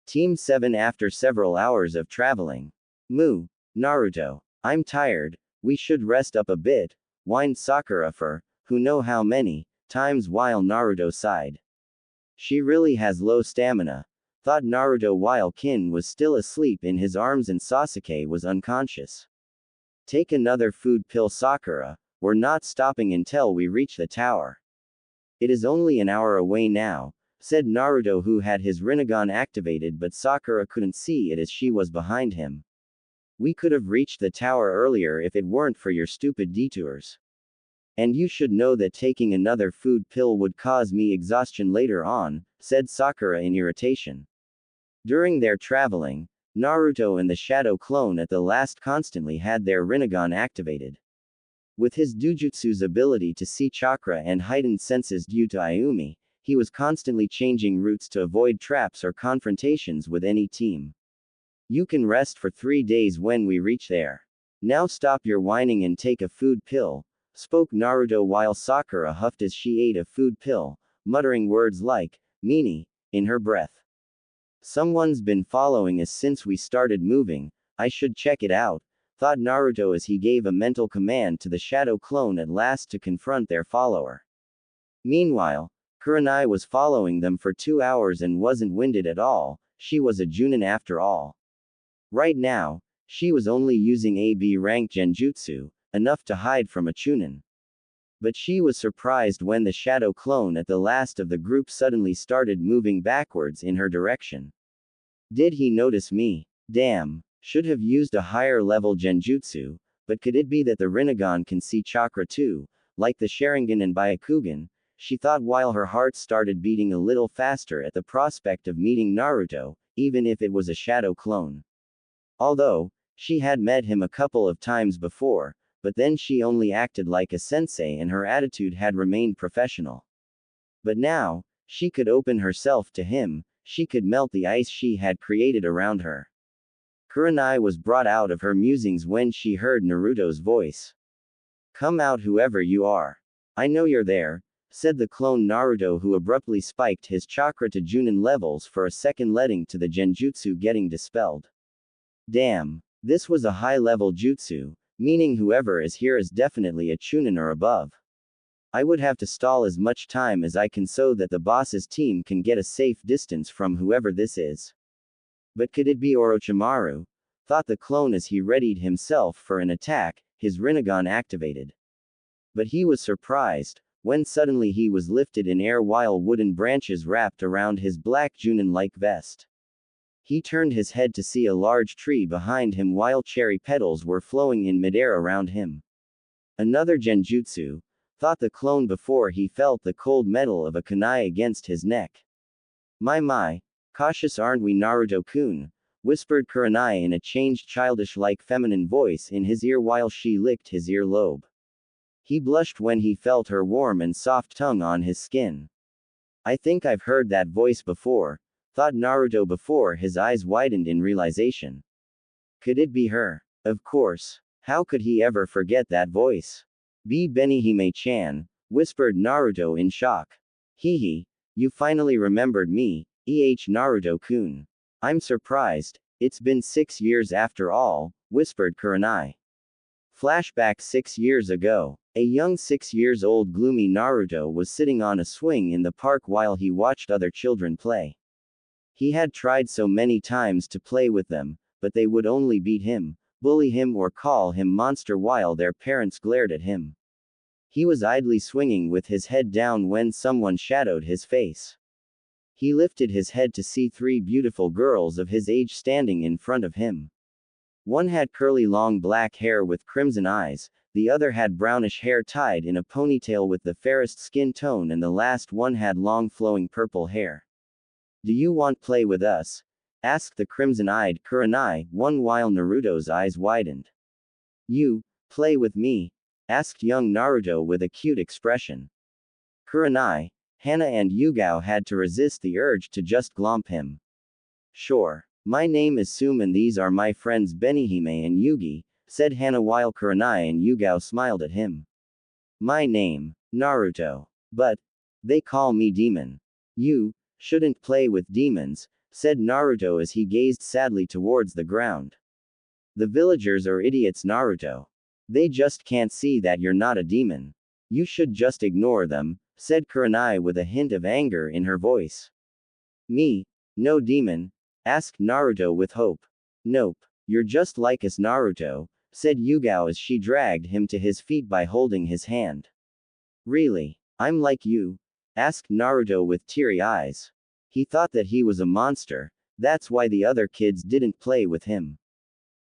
Team 7 after several hours of traveling. Moo, Naruto, I'm tired, we should rest up a bit, whined Sakura for, who know how many, times while Naruto sighed. She really has low stamina, thought Naruto while Kin was still asleep in his arms and Sasuke was unconscious. Take another food pill Sakura, we're not stopping until we reach the tower. It is only an hour away now, said Naruto who had his Rinnegan activated but Sakura couldn't see it as she was behind him. We could have reached the tower earlier if it weren't for your stupid detours. And you should know that taking another food pill would cause me exhaustion later on, said Sakura in irritation. During their traveling, Naruto and the shadow clone at the last constantly had their Rinnegan activated. With his Dujutsu's ability to see chakra and heightened senses due to Ayumi, he was constantly changing routes to avoid traps or confrontations with any team. You can rest for 3 days when we reach there. Now stop your whining and take a food pill, spoke Naruto while Sakura huffed as she ate a food pill, muttering words like, meanie, in her breath. Someone's been following us since we started moving, I should check it out, thought Naruto as he gave a mental command to the shadow clone at last to confront their follower. Meanwhile, Kurenai was following them for 2 hours and wasn't winded at all, she was a Junin after all. Right now, she was only using AB rank genjutsu, enough to hide from a Chunin. But she was surprised when the shadow clone at the last of the group suddenly started moving backwards in her direction. Did he notice me? Damn, should have used a higher level genjutsu, but could it be that the Rinnegan can see chakra too, like the Sharingan and Byakugan, she thought while her heart started beating a little faster at the prospect of meeting Naruto, even if it was a shadow clone. Although, she had met him a couple of times before, but then she only acted like a sensei and her attitude had remained professional. But now, she could open herself to him, she could melt the ice she had created around her. Kurenai was brought out of her musings when she heard Naruto's voice. Come out whoever you are. I know you're there, said the clone Naruto who abruptly spiked his chakra to Junin levels for a second letting to the genjutsu getting dispelled. Damn, this was a high-level jutsu, meaning whoever is here is definitely a Chunin or above. I would have to stall as much time as I can so that the boss's team can get a safe distance from whoever this is. But could it be Orochimaru? Thought the clone as he readied himself for an attack, his Rinnegan activated. But he was surprised, when suddenly he was lifted in air while wooden branches wrapped around his black Junin-like vest. He turned his head to see a large tree behind him while cherry petals were flowing in midair around him. Another genjutsu, thought the clone before he felt the cold metal of a kunai against his neck. My, cautious aren't we, Naruto-kun? Whispered Kurenai in a changed childish-like feminine voice in his ear while she licked his ear lobe. He blushed when he felt her warm and soft tongue on his skin. I think I've heard that voice before, thought Naruto before his eyes widened in realization. Could it be her? Of course. How could he ever forget that voice? Be Benihime-chan, whispered Naruto in shock. Hehe, you finally remembered me, Naruto-kun. I'm surprised. It's been 6 years after all, whispered Kurenai. Flashback 6 years ago. A young 6 years old gloomy Naruto was sitting on a swing in the park while he watched other children play. He had tried so many times to play with them, but they would only beat him, bully him or call him monster while their parents glared at him. He was idly swinging with his head down when someone shadowed his face. He lifted his head to see 3 beautiful girls of his age standing in front of him. One had curly long black hair with crimson eyes, the other had brownish hair tied in a ponytail with the fairest skin tone, and the last one had long flowing purple hair. Do you want play with us? Asked the crimson-eyed Kurenai, one while Naruto's eyes widened. You, play with me? Asked young Naruto with a cute expression. Kurenai, Hana and Yugao had to resist the urge to just glomp him. Sure. My name is Sum and these are my friends Benihime and Yugi, said Hana while Kurenai and Yugao smiled at him. My name, Naruto. But, they call me Demon. You, shouldn't play with demons, said Naruto as he gazed sadly towards the ground. The villagers are idiots, Naruto. They just can't see that you're not a demon. You should just ignore them, said Kurenai with a hint of anger in her voice. Me? No demon? Asked Naruto with hope. Nope. You're just like us, Naruto, said Yugao as she dragged him to his feet by holding his hand. Really? I'm like you? Asked Naruto with teary eyes. He thought that he was a monster, that's why the other kids didn't play with him.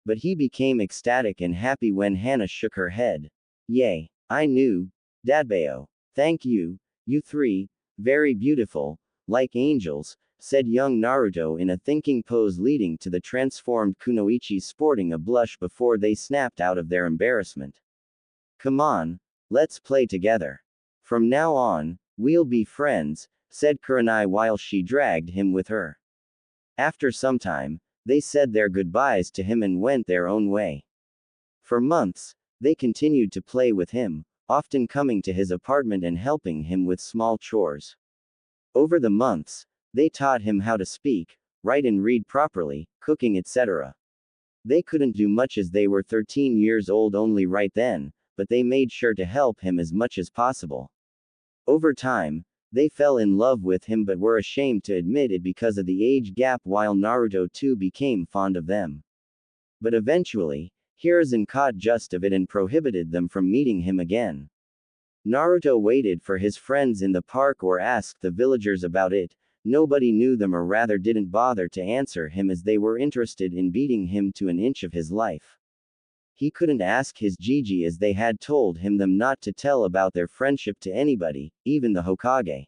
But he became ecstatic and happy when Hana shook her head. Yay. I knew. Dadbao. Thank you. You 3, very beautiful, like angels, said young Naruto in a thinking pose leading to the transformed Kunoichis sporting a blush before they snapped out of their embarrassment. Come on. Let's play together. From now on, we'll be friends, said Kurenai while she dragged him with her. After some time, they said their goodbyes to him and went their own way. For months, they continued to play with him, often coming to his apartment and helping him with small chores. Over the months, they taught him how to speak, write and read properly, cooking, etc. They couldn't do much as they were 13 years old only right then, but they made sure to help him as much as possible. Over time, they fell in love with him but were ashamed to admit it because of the age gap while Naruto too became fond of them. But eventually, Hiruzen caught just of it and prohibited them from meeting him again. Naruto waited for his friends in the park or asked the villagers about it. Nobody knew them or rather didn't bother to answer him as they were interested in beating him to an inch of his life. He couldn't ask his Gigi as they had told him them not to tell about their friendship to anybody, even the Hokage.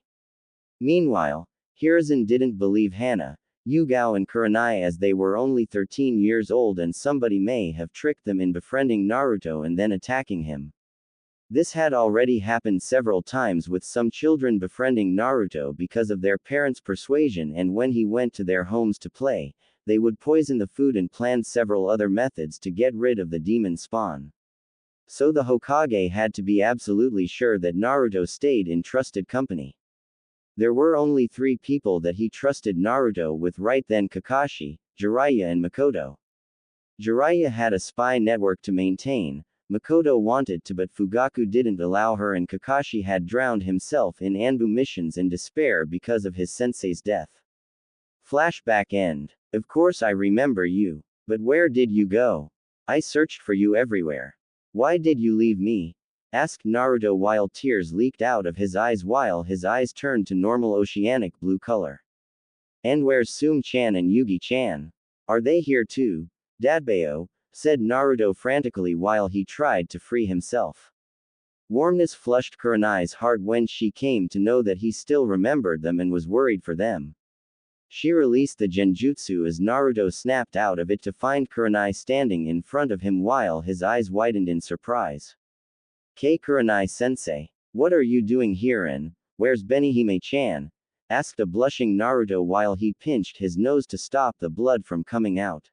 Meanwhile, Hiruzen didn't believe Hana, Yugao and Kurenai as they were only 13 years old and somebody may have tricked them in befriending Naruto and then attacking him. This had already happened several times with some children befriending Naruto because of their parents' persuasion, and when he went to their homes to play, they would poison the food and plan several other methods to get rid of the demon spawn. So the Hokage had to be absolutely sure that Naruto stayed in trusted company. There were only 3 people that he trusted Naruto with right then: Kakashi, Jiraiya and Makoto. Jiraiya had a spy network to maintain, Makoto wanted to but Fugaku didn't allow her, and Kakashi had drowned himself in Anbu missions in despair because of his sensei's death. Flashback end. Of course I remember you. But where did you go? I searched for you everywhere. Why did you leave me? Asked Naruto while tears leaked out of his eyes while his eyes turned to normal oceanic blue color. And where's Sum-chan and Yugi-chan? Are they here too? Dadbao, said Naruto frantically while he tried to free himself. Warmness flushed Kurenai's heart when she came to know that he still remembered them and was worried for them. She released the genjutsu as Naruto snapped out of it to find Kurenai standing in front of him while his eyes widened in surprise. Kurenai-sensei, what are you doing here and where's Benihime-chan? Asked a blushing Naruto while he pinched his nose to stop the blood from coming out.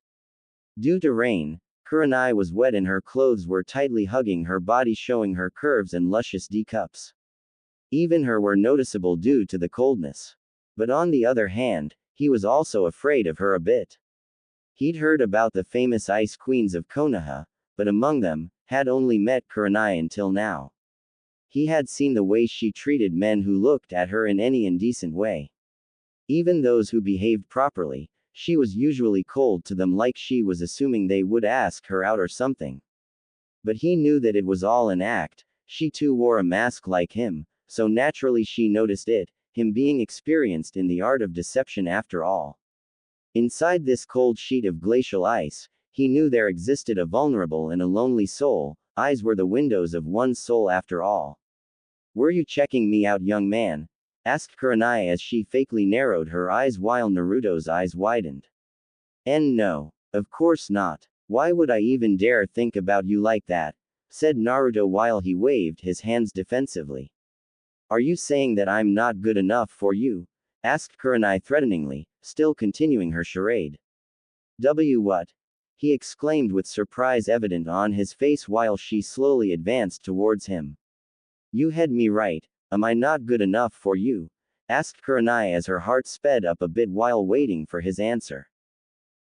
Due to rain, Kurenai was wet and her clothes were tightly hugging her body, showing her curves and luscious D-cups. Even her were noticeable due to the coldness. But on the other hand, he was also afraid of her a bit. He'd heard about the famous ice queens of Konoha, but among them, had only met Kurenai until now. He had seen the way she treated men who looked at her in any indecent way. Even those who behaved properly, she was usually cold to them, like she was assuming they would ask her out or something. But he knew that it was all an act. She too wore a mask like him, so naturally she noticed it, him being experienced in the art of deception after all. Inside this cold sheet of glacial ice, he knew there existed a vulnerable and a lonely soul. Eyes were the windows of one's soul after all. Were you checking me out, young man? Asked Kurenai as she fakely narrowed her eyes while Naruto's eyes widened. No. Of course not. Why would I even dare think about you like that? Said Naruto while he waved his hands defensively. Are you saying that I'm not good enough for you? Asked Kurenai threateningly, still continuing her charade. What? He exclaimed with surprise evident on his face while she slowly advanced towards him. You had me right. Am I not good enough for you? Asked Kurenai as her heart sped up a bit while waiting for his answer.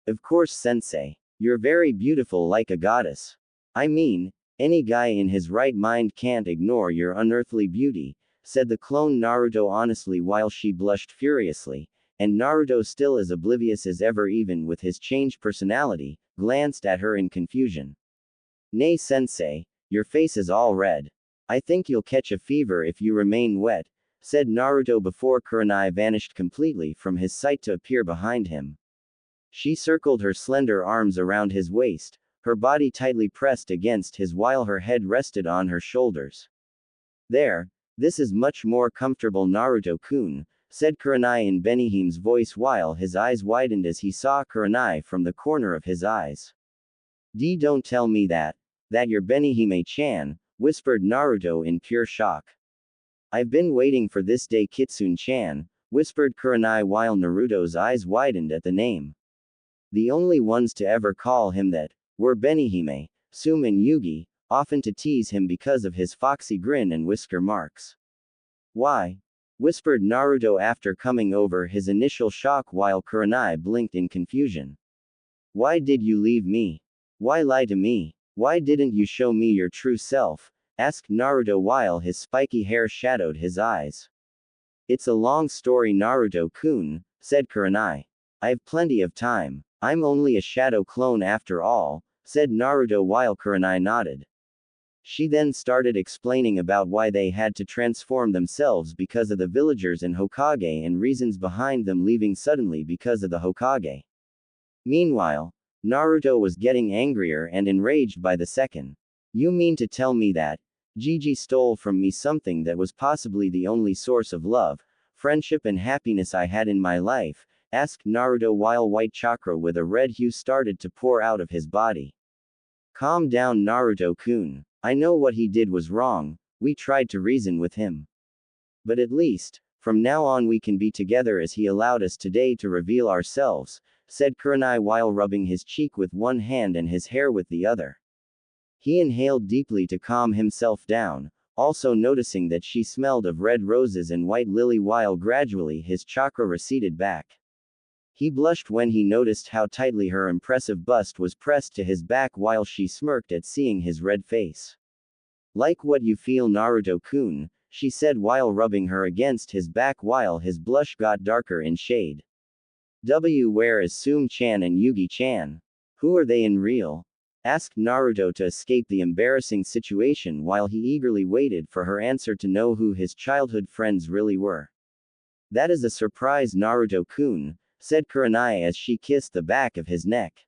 Of course, sensei. You're very beautiful like a goddess. I mean, any guy in his right mind can't ignore your unearthly beauty, said the clone Naruto honestly while she blushed furiously, and Naruto, still as oblivious as ever even with his changed personality, glanced at her in confusion. Nay, sensei, your face is all red. I think you'll catch a fever if you remain wet, said Naruto before Kurenai vanished completely from his sight to appear behind him. She circled her slender arms around his waist, her body tightly pressed against his while her head rested on her shoulders. There, this is much more comfortable, Naruto-kun, said Kurenai in Benihime's voice while his eyes widened as he saw Kurenai from the corner of his eyes. Don't tell me that you're Benihime-chan, whispered Naruto in pure shock. I've been waiting for this day, Kitsune-chan, whispered Kurenai while Naruto's eyes widened at the name. The only ones to ever call him that were Benihime, Sum and Yugi, often to tease him because of his foxy grin and whisker marks. Why? Whispered Naruto after coming over his initial shock while Kurenai blinked in confusion. Why did you leave me? Why lie to me? Why didn't you show me your true self? Asked Naruto while his spiky hair shadowed his eyes. It's a long story, Naruto-kun, said Kurenai. I've plenty of time. I'm only a shadow clone after all, said Naruto while Kurenai nodded. She then started explaining about why they had to transform themselves because of the villagers and Hokage and reasons behind them leaving suddenly because of the Hokage. Meanwhile, Naruto was getting angrier and enraged by the second. You mean to tell me that Gigi stole from me something that was possibly the only source of love, friendship and happiness I had in my life? Asked Naruto while white chakra with a red hue started to pour out of his body. Calm down, Naruto-kun. I know what he did was wrong. We tried to reason with him. But at least, from now on we can be together as he allowed us today to reveal ourselves, said Kurenai while rubbing his cheek with one hand and his hair with the other. He inhaled deeply to calm himself down, also noticing that she smelled of red roses and white lily while gradually his chakra receded back. He blushed when he noticed how tightly her impressive bust was pressed to his back while she smirked at seeing his red face. Like what you feel, Naruto-kun, she said while rubbing her against his back while his blush got darker in shade. Where is Sum-chan and Yugi-chan? Who are they in real? Asked Naruto to escape the embarrassing situation while he eagerly waited for her answer to know who his childhood friends really were. That is a surprise, Naruto-kun, said Kurenai as she kissed the back of his neck.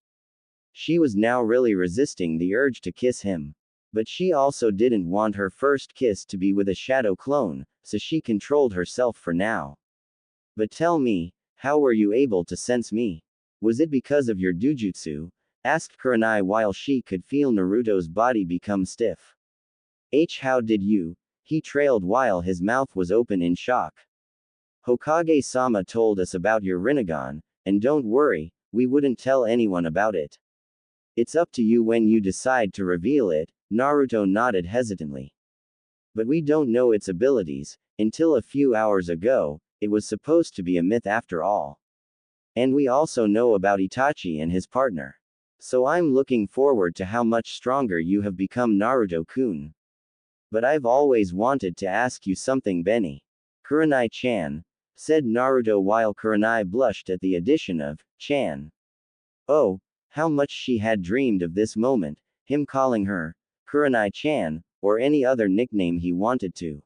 She was now really resisting the urge to kiss him. But she also didn't want her first kiss to be with a shadow clone, so she controlled herself for now. But tell me, how were you able to sense me? Was it because of your dujutsu? Asked Kurenai while she could feel Naruto's body become stiff. How did you? He trailed while his mouth was open in shock. Hokage-sama told us about your Rinnegan, and don't worry, we wouldn't tell anyone about it. It's up to you when you decide to reveal it, Naruto nodded hesitantly. But we don't know its abilities. Until a few hours ago, it was supposed to be a myth after all. And we also know about Itachi and his partner. So I'm looking forward to how much stronger you have become, Naruto-kun. But I've always wanted to ask you something, Benny. Kurenai-chan, said Naruto while Kurenai blushed at the addition of chan. Oh, how much she had dreamed of this moment, him calling her Kurenai-chan, or any other nickname he wanted to.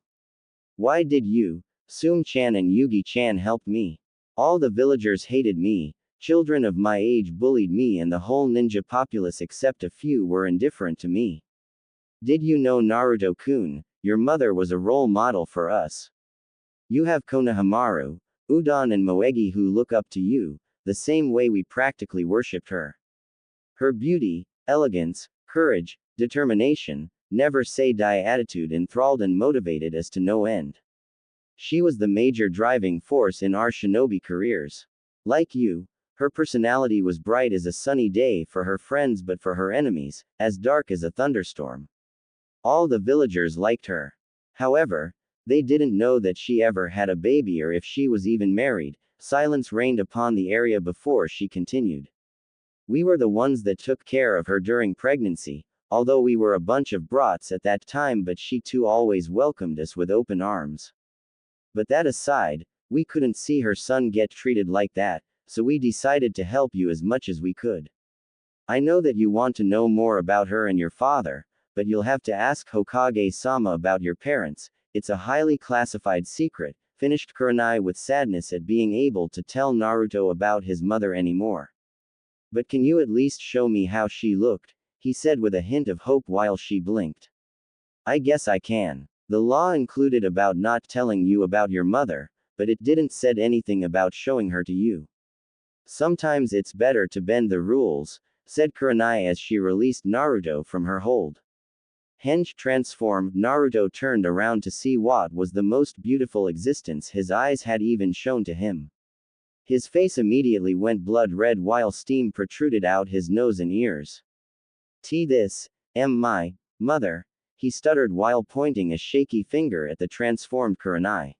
Why did you, Sum-chan and Yugi-chan help me? All the villagers hated me, children of my age bullied me, and the whole ninja populace except a few were indifferent to me. Did you know, Naruto-kun, your mother was a role model for us? You have Konohamaru, Udon and Moegi who look up to you, the same way we practically worshipped her. Her beauty, elegance, courage, determination, never say die attitude enthralled and motivated us to no end. She was the major driving force in our shinobi careers. Like you, her personality was bright as a sunny day for her friends but for her enemies, as dark as a thunderstorm. All the villagers liked her. However, they didn't know that she ever had a baby or if she was even married. Silence reigned upon the area before she continued. We were the ones that took care of her during pregnancy, although we were a bunch of brats at that time, but she too always welcomed us with open arms. But that aside, we couldn't see her son get treated like that, so we decided to help you as much as we could. I know that you want to know more about her and your father, but you'll have to ask Hokage-sama about your parents. It's a highly classified secret, finished Kurenai with sadness at being able to tell Naruto about his mother anymore. But can you at least show me how she looked? He said with a hint of hope while she blinked. I guess I can. The law included about not telling you about your mother, but it didn't said anything about showing her to you. Sometimes it's better to bend the rules, said Kurenai as she released Naruto from her hold. Henge transformed, Naruto turned around to see what was the most beautiful existence his eyes had even shown to him. His face immediately went blood red while steam protruded out his nose and ears. This, my mother, he stuttered while pointing a shaky finger at the transformed Kurenai.